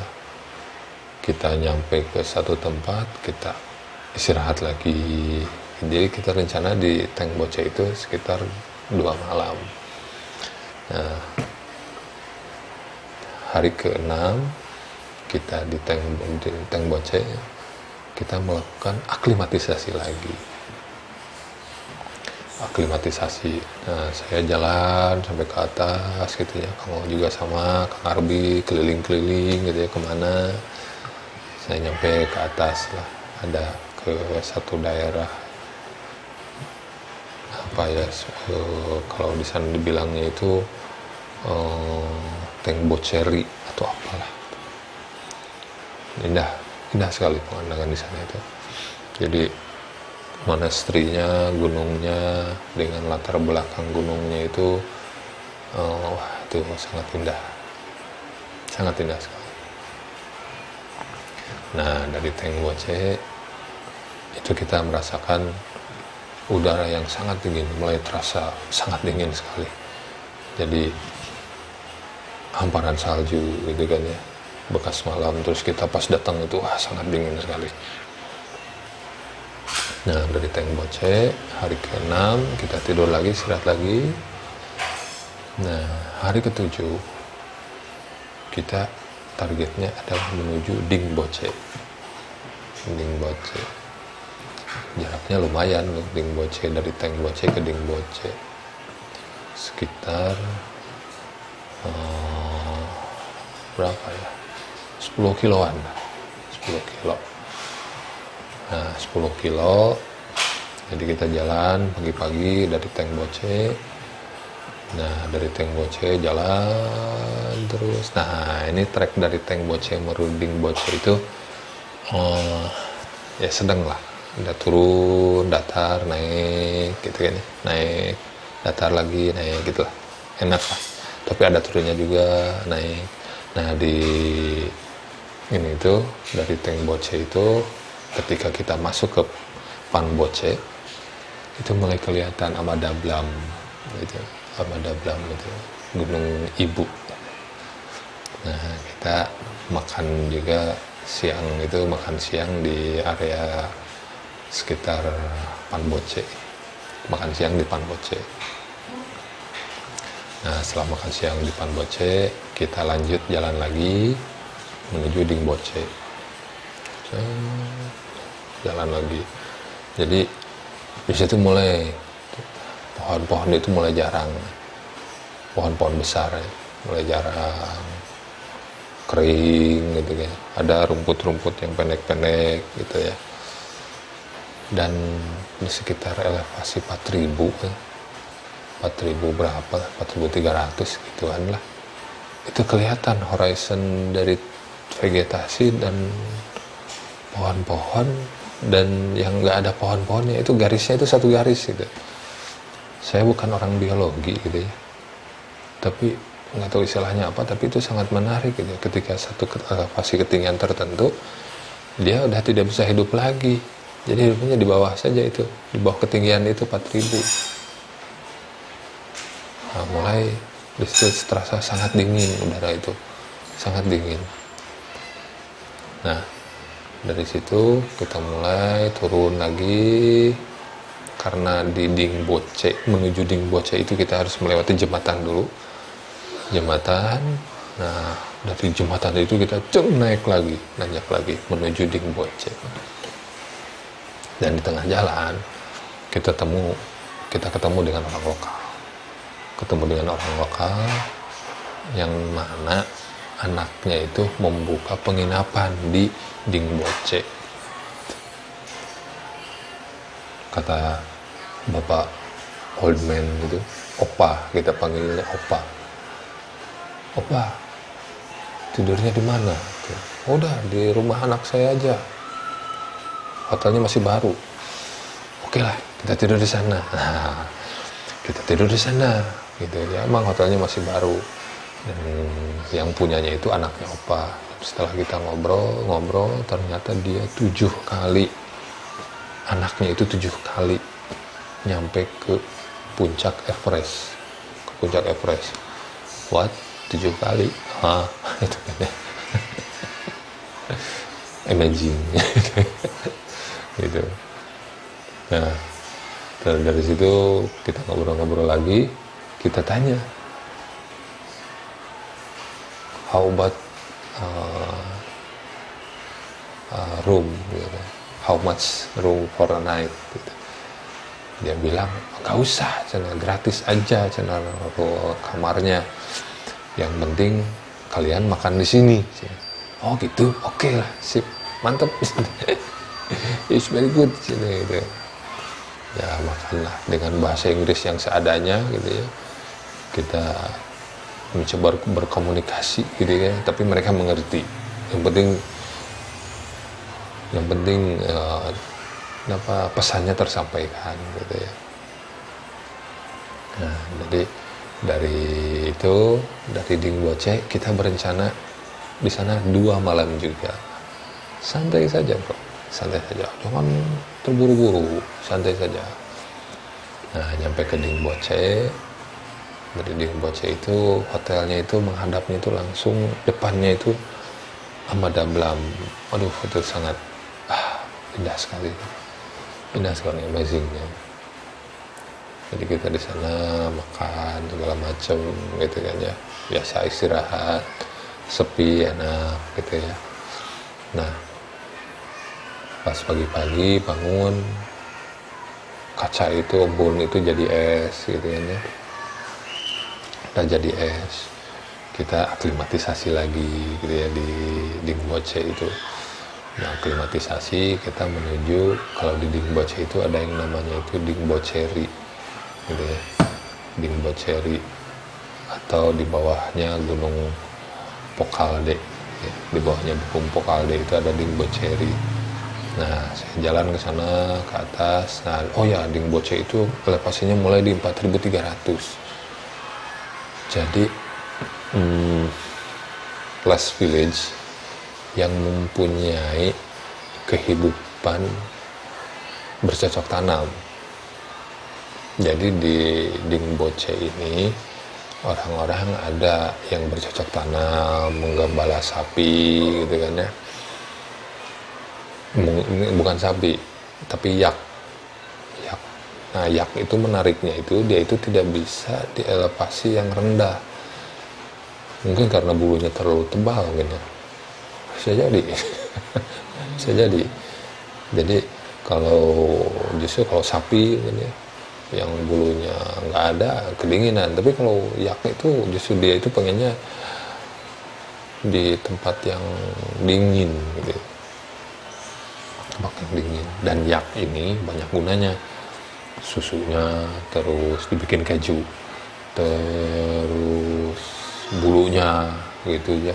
Kita nyampe ke satu tempat, kita istirahat lagi. Jadi kita rencana di Tengboche itu sekitar 2 malam. Nah, hari ke-6 kita di Tengboche kita melakukan aklimatisasi lagi. Nah, saya jalan sampai ke atas gitu ya. Kang juga sama Kang Arbi keliling-keliling gitu ya, kemana. Saya nyampe ke atas lah, ada ke satu daerah apa ya, kalau di sana dibilangnya itu tank boceri atau apalah. Indah sekali pemandangan di sana itu. Jadi monastrinya, gunungnya dengan latar belakang gunungnya itu, wah itu sangat indah sekali. Nah, dari Teng Boche itu kita merasakan udara yang sangat dingin, mulai terasa sangat dingin sekali. Jadi hamparan salju gitu kan ya, bekas malam, terus kita pas datang itu wah sangat dingin sekali. Nah, dari Teng Boche hari ke-6 kita tidur lagi, istirahat lagi. Nah, hari ke-7 kita targetnya adalah menuju Ding Boche. Jaraknya lumayan loh, Ding Boche, dari Teng Boche ke Ding Boche sekitar berapa ya, 10 kiloan, 10 kilo. Nah, 10 kilo, jadi kita jalan pagi-pagi dari Teng Boche. Nah, dari Teng Boche jalan terus. Nah, ini trek dari Teng Boche menuju Ding Boche itu ya sedang lah, udah turun, datar, naik gitu kan ya, naik, datar lagi, naik gitu lah, enak lah. Tapi ada turunnya juga, naik. Nah, di ini itu dari Teng Boche itu ketika kita masuk ke Pan Boche itu mulai kelihatan Amadablam gitu. Amadablam itu gunung ibu. Nah, kita makan juga siang, itu makan siang di area sekitar Pan Boche, makan siang di Pan Boche. Nah, setelah makan siang di Pan Boche kita lanjut jalan lagi menuju Ding Boche, jalan lagi. Jadi di situ mulai pohon-pohon itu mulai jarang, pohon-pohon besar ya, mulai jarang, kering gitu kan. Ada rumput-rumput yang pendek-pendek gitu ya. Dan di sekitar elevasi 4000 ya, 4000 berapa, 4300 gituan lah, itu kelihatan horizon dari vegetasi dan pohon-pohon, dan yang nggak ada pohon-pohonnya itu garisnya itu satu garis gitu. Saya bukan orang biologi gitu ya, tapi nggak tahu istilahnya apa, tapi itu sangat menarik gitu. Ketika satu elevasi ketinggian tertentu, dia udah tidak bisa hidup lagi, jadi hidupnya di bawah saja, itu di bawah ketinggian itu 4000. Nah, mulai di situ terasa sangat dingin, udara itu sangat dingin. Nah, dari situ kita mulai turun lagi, karena di Ding Boche, menuju Ding Boche itu kita harus melewati jembatan dulu, jembatan. Nah, dari jembatan itu kita naik lagi, nanjak lagi menuju Ding Boche. Dan di tengah jalan kita ketemu dengan orang lokal, yang mana anaknya itu membuka penginapan di Ding Boche. Kata bapak old man gitu, opa, kita panggilnya opa, tidurnya di mana? Udah di rumah anak saya aja, hotelnya masih baru. Oke lah, kita tidur di sana. Nah, kita tidur di sana gitu ya, emang hotelnya masih baru, dan yang punyanya itu anaknya opa. Setelah kita ngobrol, ternyata dia 7 kali, anaknya itu 7 kali nyampe ke puncak Everest. What? 7 kali? Itu kan ya. Imagine. Gitu. Nah, dari situ kita ngobrol-ngobrol lagi, kita tanya, how about room gitu. How much room for a night gitu. Dia bilang gak usah, gratis aja kamarnya, yang penting kalian makan di sini. Oh gitu, oke lah, sip, mantep. It's very good sini gitu. Ya makanlah dengan bahasa Inggris yang seadanya gitu ya. Kita mencoba berkomunikasi gitu ya, tapi mereka mengerti. Yang penting pesannya tersampaikan gitu ya. Nah, jadi dari Dingboche kita berencana di sana 2 malam juga. Santai saja bro, santai saja, jangan terburu-buru, santai saja. Nah, nyampe ke Dingboche. Dari Dingboche itu hotelnya itu menghadapnya itu langsung depannya itu Amadablam. Aduh, itu sangat indah sekali, amazing ya. Jadi kita di sana makan segala macam gitu kan ya, biasa istirahat, sepi, enak gitu ya. Nah, pas pagi-pagi bangun, kaca itu, embun itu jadi es gitu kan ya, udah jadi es. Kita aklimatisasi lagi gitu ya di Dingboche itu. Nah, aklimatisasi, kita menuju, kalau di Dingboche itu ada yang namanya itu Dingbocheri gitu ya, Dingbocheri, atau di bawahnya Gunung Pokalde ya. Di bawahnya Gunung Pokalde itu ada Dingbocheri. Nah, saya jalan ke sana ke atas. Nah, oh ya, Dingboche itu elevasinya mulai di 4.300. Jadi last village yang mempunyai kehidupan bercocok tanam. Jadi di Dingboche ini orang-orang ada yang bercocok tanam, menggembala sapi gitu kan ya. Bukan sapi, tapi yak. Nah, yak itu menariknya itu, dia itu tidak bisa di elevasi yang rendah. Mungkin karena bulunya terlalu tebal mungkin ya. Bisa jadi. Bisa jadi. Jadi justru kalau sapi gitu ya, yang bulunya nggak ada, kedinginan. Tapi kalau yak itu justru dia itu pengennya di tempat yang dingin gitu. Tempat yang dingin. Dan yak ini banyak gunanya. Susunya, terus dibikin keju, terus bulunya gitu ya,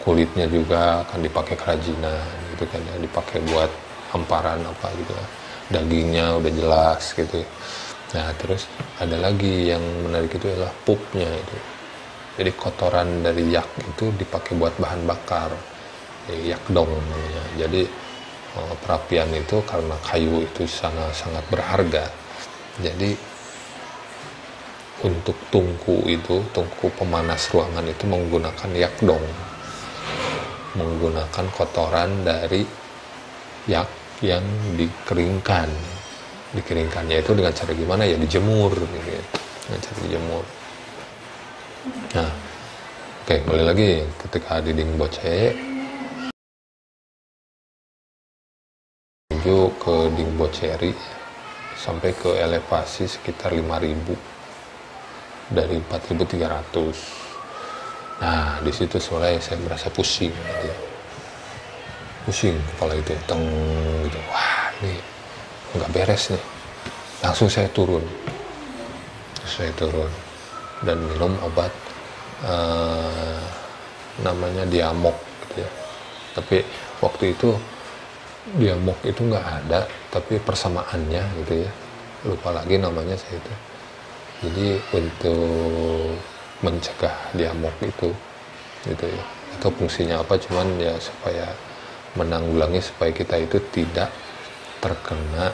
kulitnya juga akan dipakai kerajinan gitu kan ya, dipakai buat hamparan apa gitu ya. Dagingnya udah jelas gitu ya. Nah, terus ada lagi yang menarik itu adalah pupnya itu. Jadi kotoran dari yak itu dipakai buat bahan bakar, yak dong namanya. Jadi perapian itu karena kayu itu sangat berharga. Jadi untuk tungku pemanas ruangan itu menggunakan yak dong, menggunakan kotoran dari yak yang dikeringkan. Dikeringkannya itu dengan cara gimana ya, dijemur gitu ya. Dengan cara dijemur. Nah, oke, kembali lagi ketika di Dingboche menuju ke Dingbocheri sampai ke elevasi sekitar 5.000 dari 4.300. Nah, di situ mulai saya merasa pusing gitu ya. Pusing kepala itu, teng gitu. Wah, ini nggak beres nih. Langsung saya turun dan minum obat namanya Diamok gitu ya. Tapi waktu itu Diamok itu nggak ada, tapi persamaannya gitu ya, lupa lagi namanya saya itu. Jadi untuk mencegah Diamok itu gitu ya, atau fungsinya apa, cuman ya supaya menanggulangi supaya kita itu tidak terkena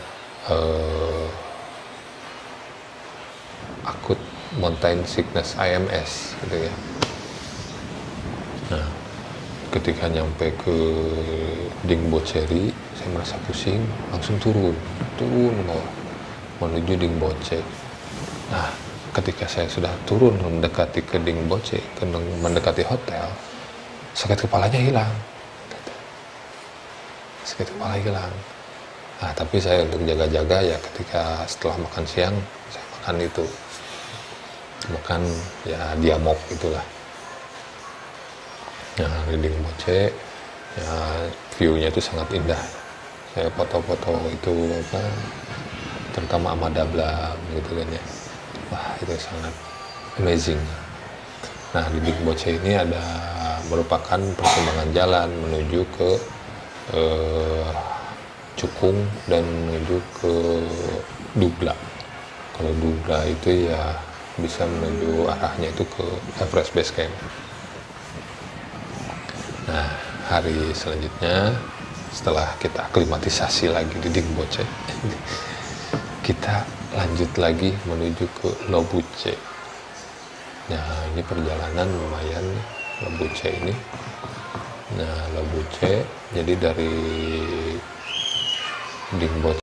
akut mountain sickness, AMS gitu ya. Nah, ketika nyampe ke Dingbocheri, saya merasa pusing, langsung turun bawah menuju Dingboche. Nah, ketika saya sudah turun mendekati ke Dingboche, mendekati hotel, sakit kepalanya hilang. Nah, tapi saya untuk jaga-jaga ya, ketika setelah makan siang saya makan ya Diamok itulah. Nah, di Dingboche ya, view-nya itu sangat indah. Saya foto-foto itu terutama Amadablam gitu kan ya. Wah, itu sangat amazing. Nah, di Dingboce ini ada merupakan persimpangan jalan menuju ke Cukung dan menuju ke Dugla. Kalau Dugla itu ya bisa menuju arahnya itu ke Everest Base Camp. Nah, hari selanjutnya setelah kita aklimatisasi lagi di Dingboce, kita lanjut lagi menuju ke Lobuce. Nah, ini perjalanan lumayan Lobuce ini. Nah, Lobuce jadi dari Dingboce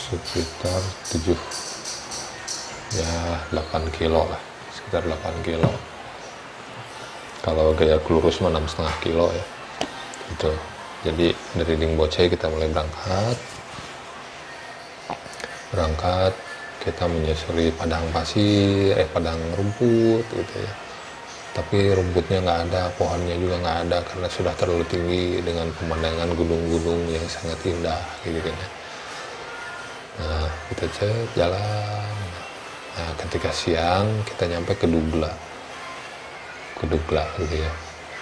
sekitar 8 kilo lah, sekitar 8 kilo. Kalau gaya lurus mah 6,5 kilo ya. Itu. Jadi dari Dingboce kita mulai berangkat kita menyusuri padang pasir, padang rumput gitu ya. Tapi rumputnya nggak ada, pohonnya juga nggak ada karena sudah terlalu tinggi dengan pemandangan gunung-gunung yang sangat indah gitu kan ya. Nah, kita jalan. Nah, ketika siang kita nyampe ke Dugla gitu ya.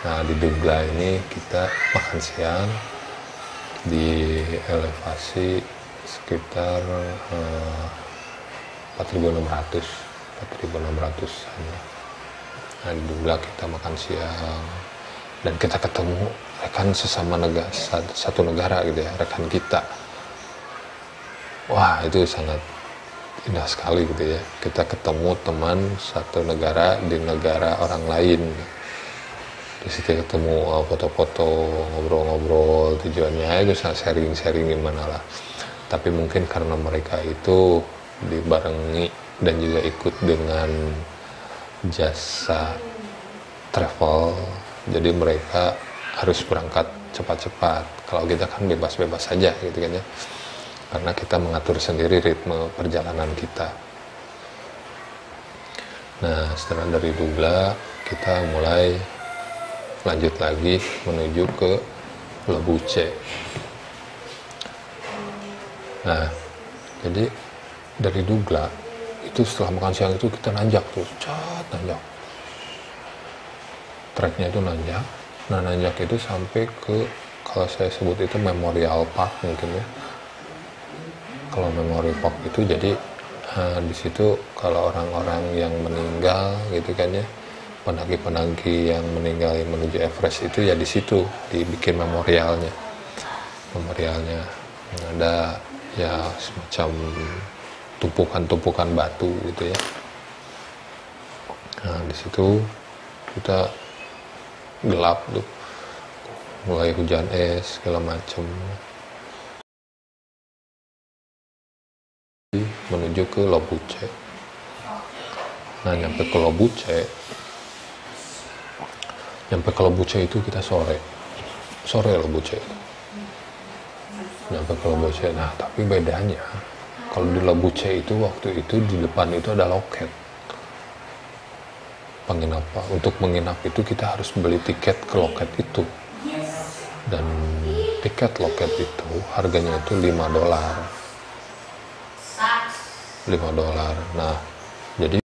Nah, di Dugla ini kita makan siang di elevasi sekitar 4.600. Nah, di Dugla kita makan siang dan kita ketemu rekan sesama negara, satu negara gitu ya, rekan kita. Wah, itu sangat indah sekali gitu ya, kita ketemu teman satu negara di negara orang lain. Di situ ketemu foto-foto, ngobrol-ngobrol, tujuannya itu sharing gimana lah. Tapi mungkin karena mereka itu dibarengi dan juga ikut dengan jasa travel, jadi mereka harus berangkat cepat-cepat. Kalau kita kan bebas-bebas saja gitu kan ya, karena kita mengatur sendiri ritme perjalanan kita. Nah, setelah dari Dugla kita mulai lanjut lagi menuju ke Lobuce. Nah, jadi dari Dugla itu setelah makan siang itu kita nanjak tuh, nanjak. Treknya itu nanjak. Nah, nanjak itu sampai ke, kalau saya sebut itu Memorial Park mungkin ya. Kalau Memorial Park itu jadi di situ kalau orang-orang yang meninggal gitu kan ya, penagih-penagih yang meninggal yang menuju Everest itu ya di situ dibikin memorialnya. Ada ya semacam tumpukan-tumpukan batu gitu ya. Nah, di situ kita gelap tuh, mulai hujan es segala macam. Menuju ke Lobuce. Nah, nyampe ke Lobuce itu kita sore Lobuce. Nyampe ke Lobuce. Nah, tapi bedanya kalau di Lobuce itu waktu itu di depan itu ada loket penginapan. Untuk menginap itu kita harus beli tiket ke loket itu, dan tiket loket itu harganya itu $5. Nah, jadi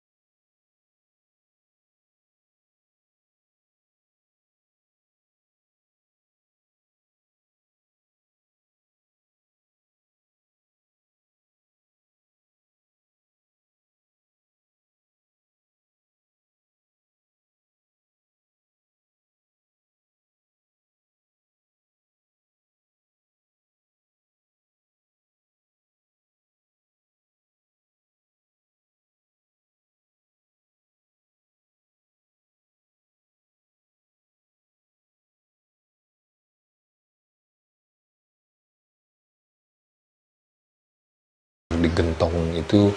di gentong itu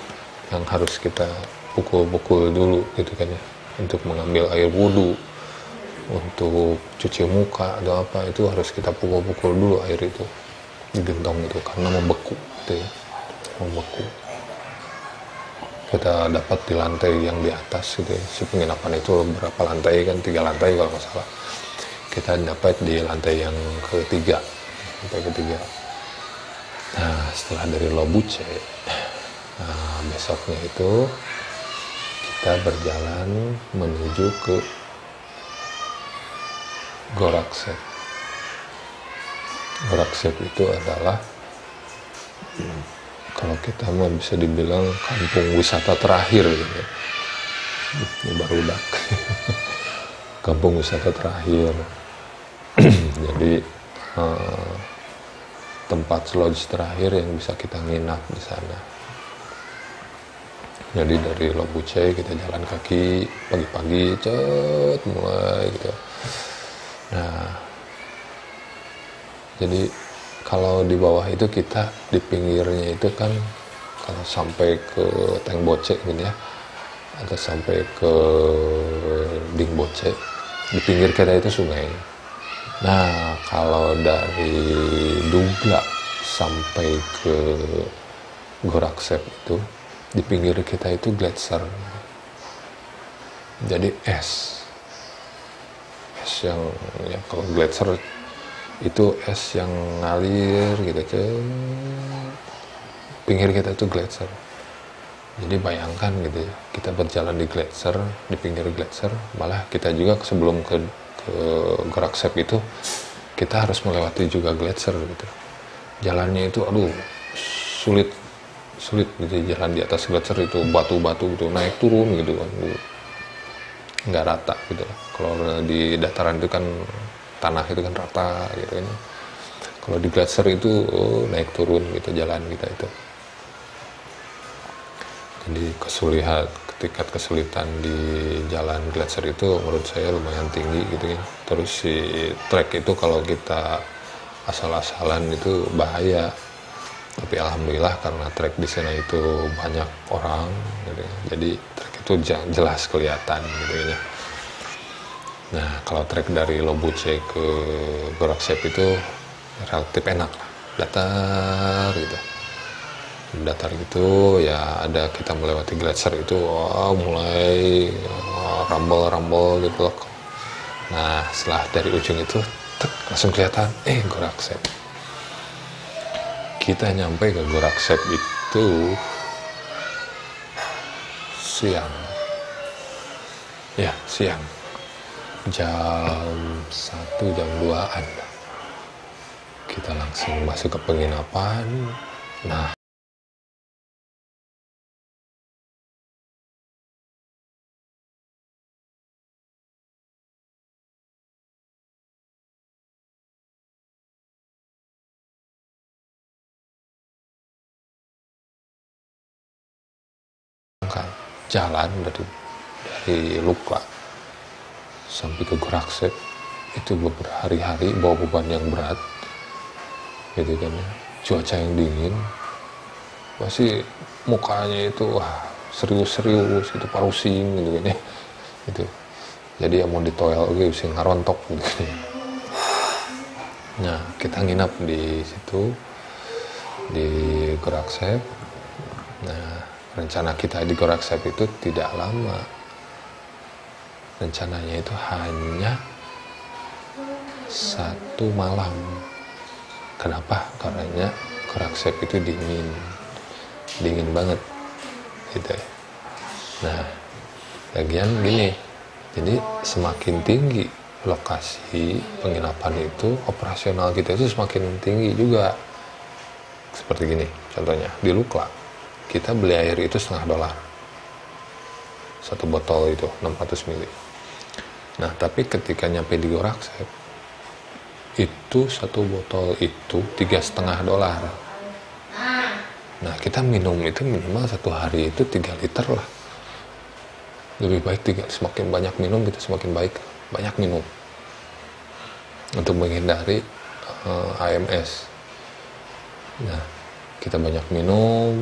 yang harus kita pukul-pukul dulu gitu kan ya, untuk mengambil air wudhu. untuk cuci muka atau apa itu harus kita pukul-pukul dulu air itu di gentong itu karena membeku gitu ya, membeku. Kita dapat di lantai yang di atas gitu ya, si penginapan itu berapa lantai kan, 3 lantai kalau nggak salah, kita dapat di lantai yang ketiga, lantai ketiga. Nah setelah dari Lobuce, nah besoknya itu kita berjalan menuju ke Goraksep. Goraksep itu adalah kalau kita mau bisa dibilang kampung wisata terakhir gitu ya. Ini barudak. Kampung wisata terakhir. Jadi tempat lodge terakhir yang bisa kita nginap di sana. Jadi dari Lobuce kita jalan kaki pagi-pagi, mulai gitu. Nah, jadi kalau di bawah itu kita di pinggirnya itu kan kalau sampai ke Tengboce gitu ya, atau sampai ke Dingboce, di pinggir kita itu sungai. Nah, kalau dari Dugla sampai ke Goraksep itu di pinggir kita itu gletser, jadi es yang ya, kalau gletser itu es yang ngalir gitu, pinggir kita itu gletser. Jadi bayangkan gitu ya, kita berjalan di gletser, di pinggir gletser, malah kita juga sebelum ke Goraksep itu kita harus melewati juga gletser gitu. Jalannya itu aduh sulit gitu, jalan di atas gletser itu batu-batu gitu, naik turun gitu kan, nggak rata gitu. Kalau di dataran itu kan tanah itu kan rata gitu kan. Kalau di gletser itu naik turun gitu jalan kita itu. Jadi tingkat kesulitan di jalan gletser itu menurut saya lumayan tinggi gitu ya. Terus si trek itu kalau kita asal-asalan itu bahaya. Tapi alhamdulillah karena trek di sana itu banyak orang gitu ya. Jadi trek itu jelas kelihatan gitu ya. Nah kalau trek dari Lobuce ke Goraksep itu relatif enak lah, datar gitu. Datar gitu ya, ada kita melewati gletser itu mulai rumble gitu loh. Nah setelah dari ujung itu langsung kelihatan Goraksep. Kita nyampe ke Goraksep itu siang, jam 1 jam 2-an. Kita langsung masuk ke penginapan. Nah jalan dari Lukla sampai ke Goraksep itu berhari-hari bawa beban yang berat gitu kan ya, cuaca yang dingin, pasti mukanya itu serius gitu, parusing gitu kan ya gitu. Jadi yang mau ditoel bisa ngarontok gitu kan ya. Nah kita nginap di situ di Goraksep. Nah rencana kita di Goraksep itu tidak lama, rencananya itu hanya 1 malam. Kenapa? Karena Goraksep itu dingin banget gitu ya. Nah lagian gini, jadi semakin tinggi lokasi penginapan itu, operasional kita itu semakin tinggi juga. Seperti gini contohnya di Lukla kita beli air itu $0,5, 1 botol itu 600 ml. Nah tapi ketika nyampe di Goraksep itu 1 botol itu $3,5. Nah kita minum itu minimal 1 hari itu 3 liter lah. Lebih baik semakin banyak minum kita semakin baik, banyak minum untuk menghindari AMS. Nah kita banyak minum,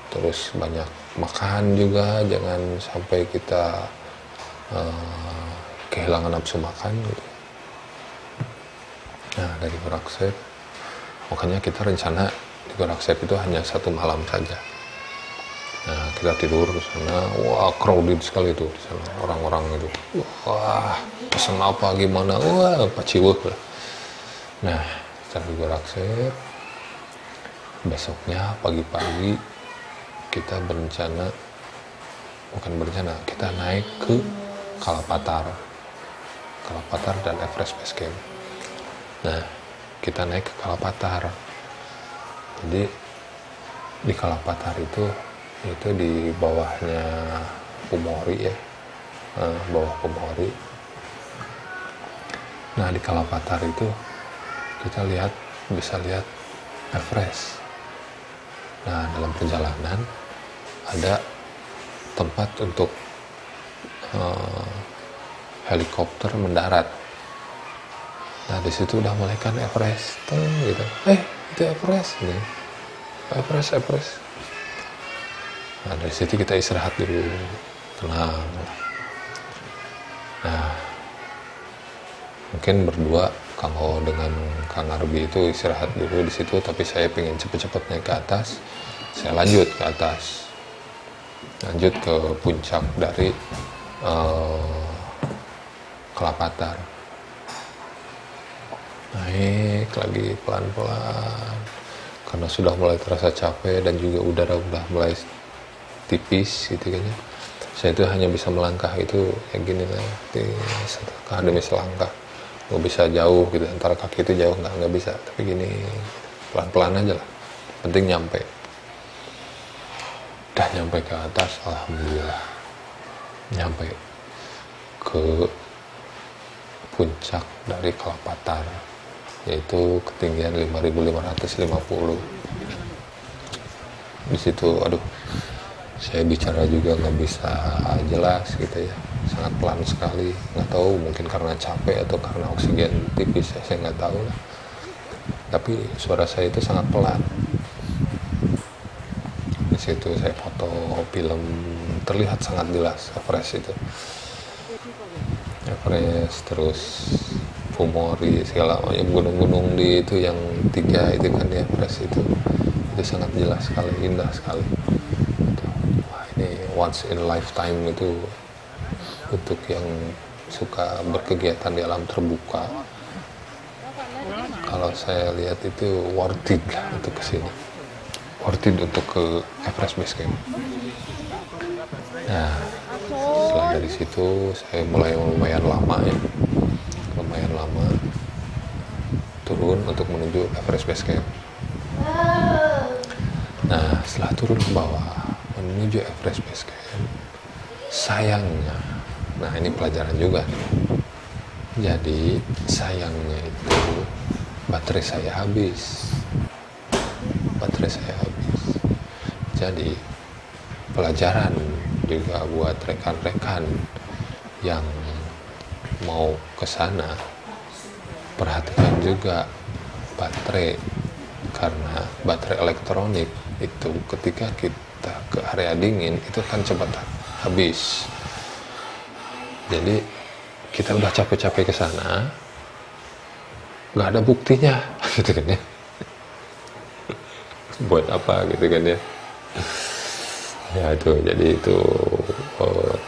terus banyak makan juga, jangan sampai kita kehilangan nafsu makan gitu. Nah dari Gorakset, makanya kita rencana di Gorakset itu hanya 1 malam saja. Nah kita tidur di sana, wah crowded sekali tuh di sana, orang-orang itu, wah pesen apa gimana, wah paciweuh lah. Nah setelah di Gorakset, besoknya pagi-pagi kita kita naik ke Kalapatar dan Everest Base Camp. Nah kita naik ke Kalapatar, jadi di Kalapatar itu di bawahnya Pumori ya, bawah Pumori. Nah di Kalapatar itu kita bisa lihat Everest. Nah dalam perjalanan ada tempat untuk helikopter mendarat. Nah di situ udah mulai kan Everest, gitu. Itu Everest nih, Everest. Nah dari situ kita istirahat dulu, tenang. Nah mungkin berdua kalau dengan Kang Arbi itu istirahat dulu di situ, tapi saya pengen cepet-cepet naik ke atas. Saya lanjut ke atas, lanjut ke puncak dari Kalapatar. Naik lagi pelan-pelan karena sudah mulai terasa capek dan juga udara udah mulai tipis gitu kan ya. Saya itu hanya bisa melangkah itu kayak gini lah, selangkah demi selangkah, nggak bisa jauh gitu, antara kaki itu jauh nggak bisa, tapi gini pelan-pelan aja lah, penting nyampe. Udah nyampe ke atas, alhamdulillah nyampe ke puncak dari Kalapatar, yaitu ketinggian 5.550. Di situ aduh, saya bicara juga nggak bisa jelas gitu ya, sangat pelan sekali. Nggak tahu mungkin karena capek atau karena oksigen tipis ya, saya nggak tahu lah, tapi suara saya itu sangat pelan. Di situ saya foto film, terlihat sangat jelas Everest itu, Everest, terus Pumori, segala macam gunung-gunung di itu yang 3 itu kan ya, Everest itu sangat jelas sekali, indah sekali. Wah, ini once in lifetime itu untuk yang suka berkegiatan di alam terbuka. Kalau saya lihat itu worth it lah untuk kesini, worth it untuk ke Everest Base Camp. Nah setelah dari situ saya mulai lumayan lama turun untuk menuju Everest Base Camp. Nah setelah turun ke bawah menuju Everest Base Camp, sayangnya, nah ini pelajaran juga nih, jadi sayangnya itu baterai saya habis. Jadi pelajaran juga buat rekan-rekan yang mau ke sana, perhatikan juga baterai, karena baterai elektronik itu ketika kita ke area dingin itu kan cepat habis. Jadi kita udah capek-capek ke sana, nggak ada buktinya gitu kan ya, buat apa gitu kan ya. Ya itu, jadi itu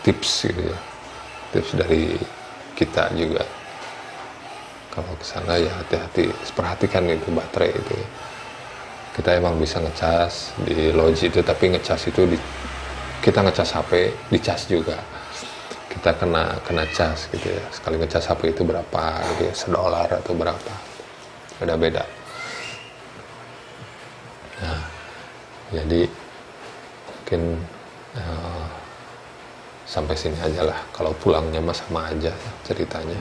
tips gitu ya, tips dari kita juga. Kalau ke sana ya hati-hati, perhatikan itu baterai itu ya. Kita emang bisa ngecas di lodge itu, tapi ngecas itu kita ngecas HP, dicas juga. Kita kena cas gitu ya. Sekali ngecas HP itu berapa gitu ya, $1 atau berapa. Beda-beda. Nah, jadi mungkin sampai sini aja lah. Kalau pulangnya mah sama aja ceritanya.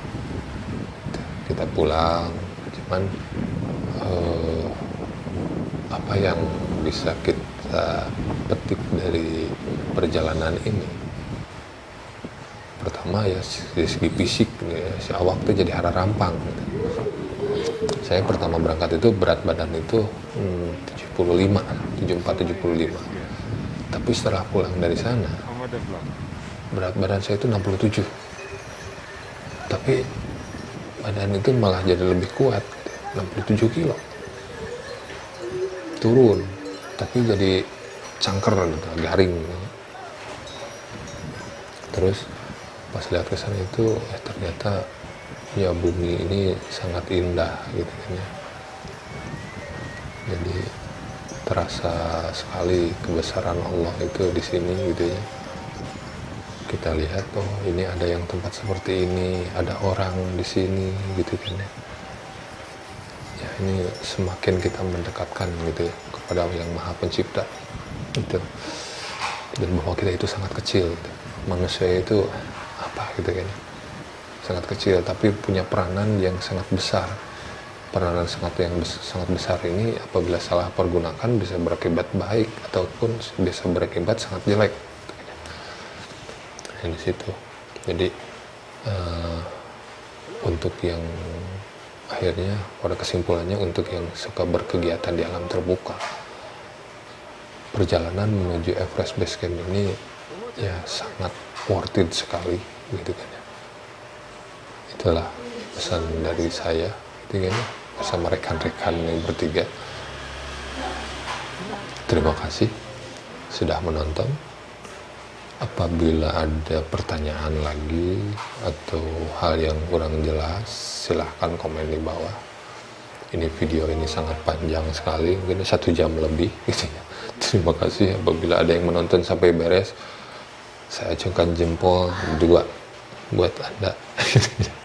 Kita pulang, cuman apa yang bisa kita petik dari perjalanan ini? Pertama ya dari segi fisik ya, si awak tuh jadi hara rampang gitu. Saya pertama berangkat itu berat badan itu 75, tapi setelah pulang dari sana berat badan saya itu 67. tapi badan itu malah jadi lebih kuat, 67 kilo turun, tapi jadi cangker gitu, garing gitu. Terus pas lihat ke sana itu ternyata ya bumi ini sangat indah gitu kan ya. Jadi terasa sekali kebesaran Allah itu di sini gitu ya. Kita lihat, oh ini ada yang tempat seperti ini, ada orang di sini gitu kan ya. Ya ini semakin kita mendekatkan gitu ya kepada yang Maha Pencipta gitu. Dan bahwa kita itu sangat kecil gitu. Manusia itu apa gitu kan ya. Sangat kecil tapi punya peranan yang sangat besar. Peranan sangat besar ini apabila salah pergunakan bisa berakibat baik ataupun bisa berakibat sangat jelek. Di situ. Jadi untuk yang akhirnya pada kesimpulannya untuk yang suka berkegiatan di alam terbuka, perjalanan menuju Everest Base Camp ini ya sangat worth it sekali gitu kan ya. Itulah pesan dari saya gitu kan ya, bersama rekan-rekan yang bertiga. Terima kasih sudah menonton. Apabila ada pertanyaan lagi atau hal yang kurang jelas, silahkan komen di bawah. Ini video ini sangat panjang sekali, mungkin 1 jam lebih gitu ya. Terima kasih apabila ada yang menonton sampai beres. Saya acungkan jempol 2 buat Anda.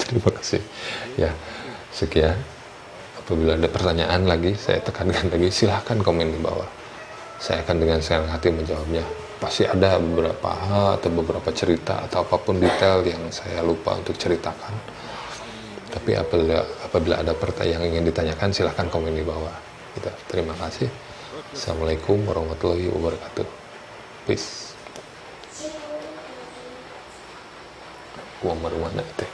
Terima kasih. Ya, sekian. Apabila ada pertanyaan lagi, saya tekankan lagi, silahkan komen di bawah. Saya akan dengan senang hati menjawabnya. Pasti ada beberapa hal atau beberapa cerita atau apapun detail yang saya lupa untuk ceritakan. Tapi apabila ada pertanyaan yang ingin ditanyakan, silahkan komen di bawah. Gitu. Terima kasih. Assalamualaikum warahmatullahi wabarakatuh. Peace. Gua mana itu?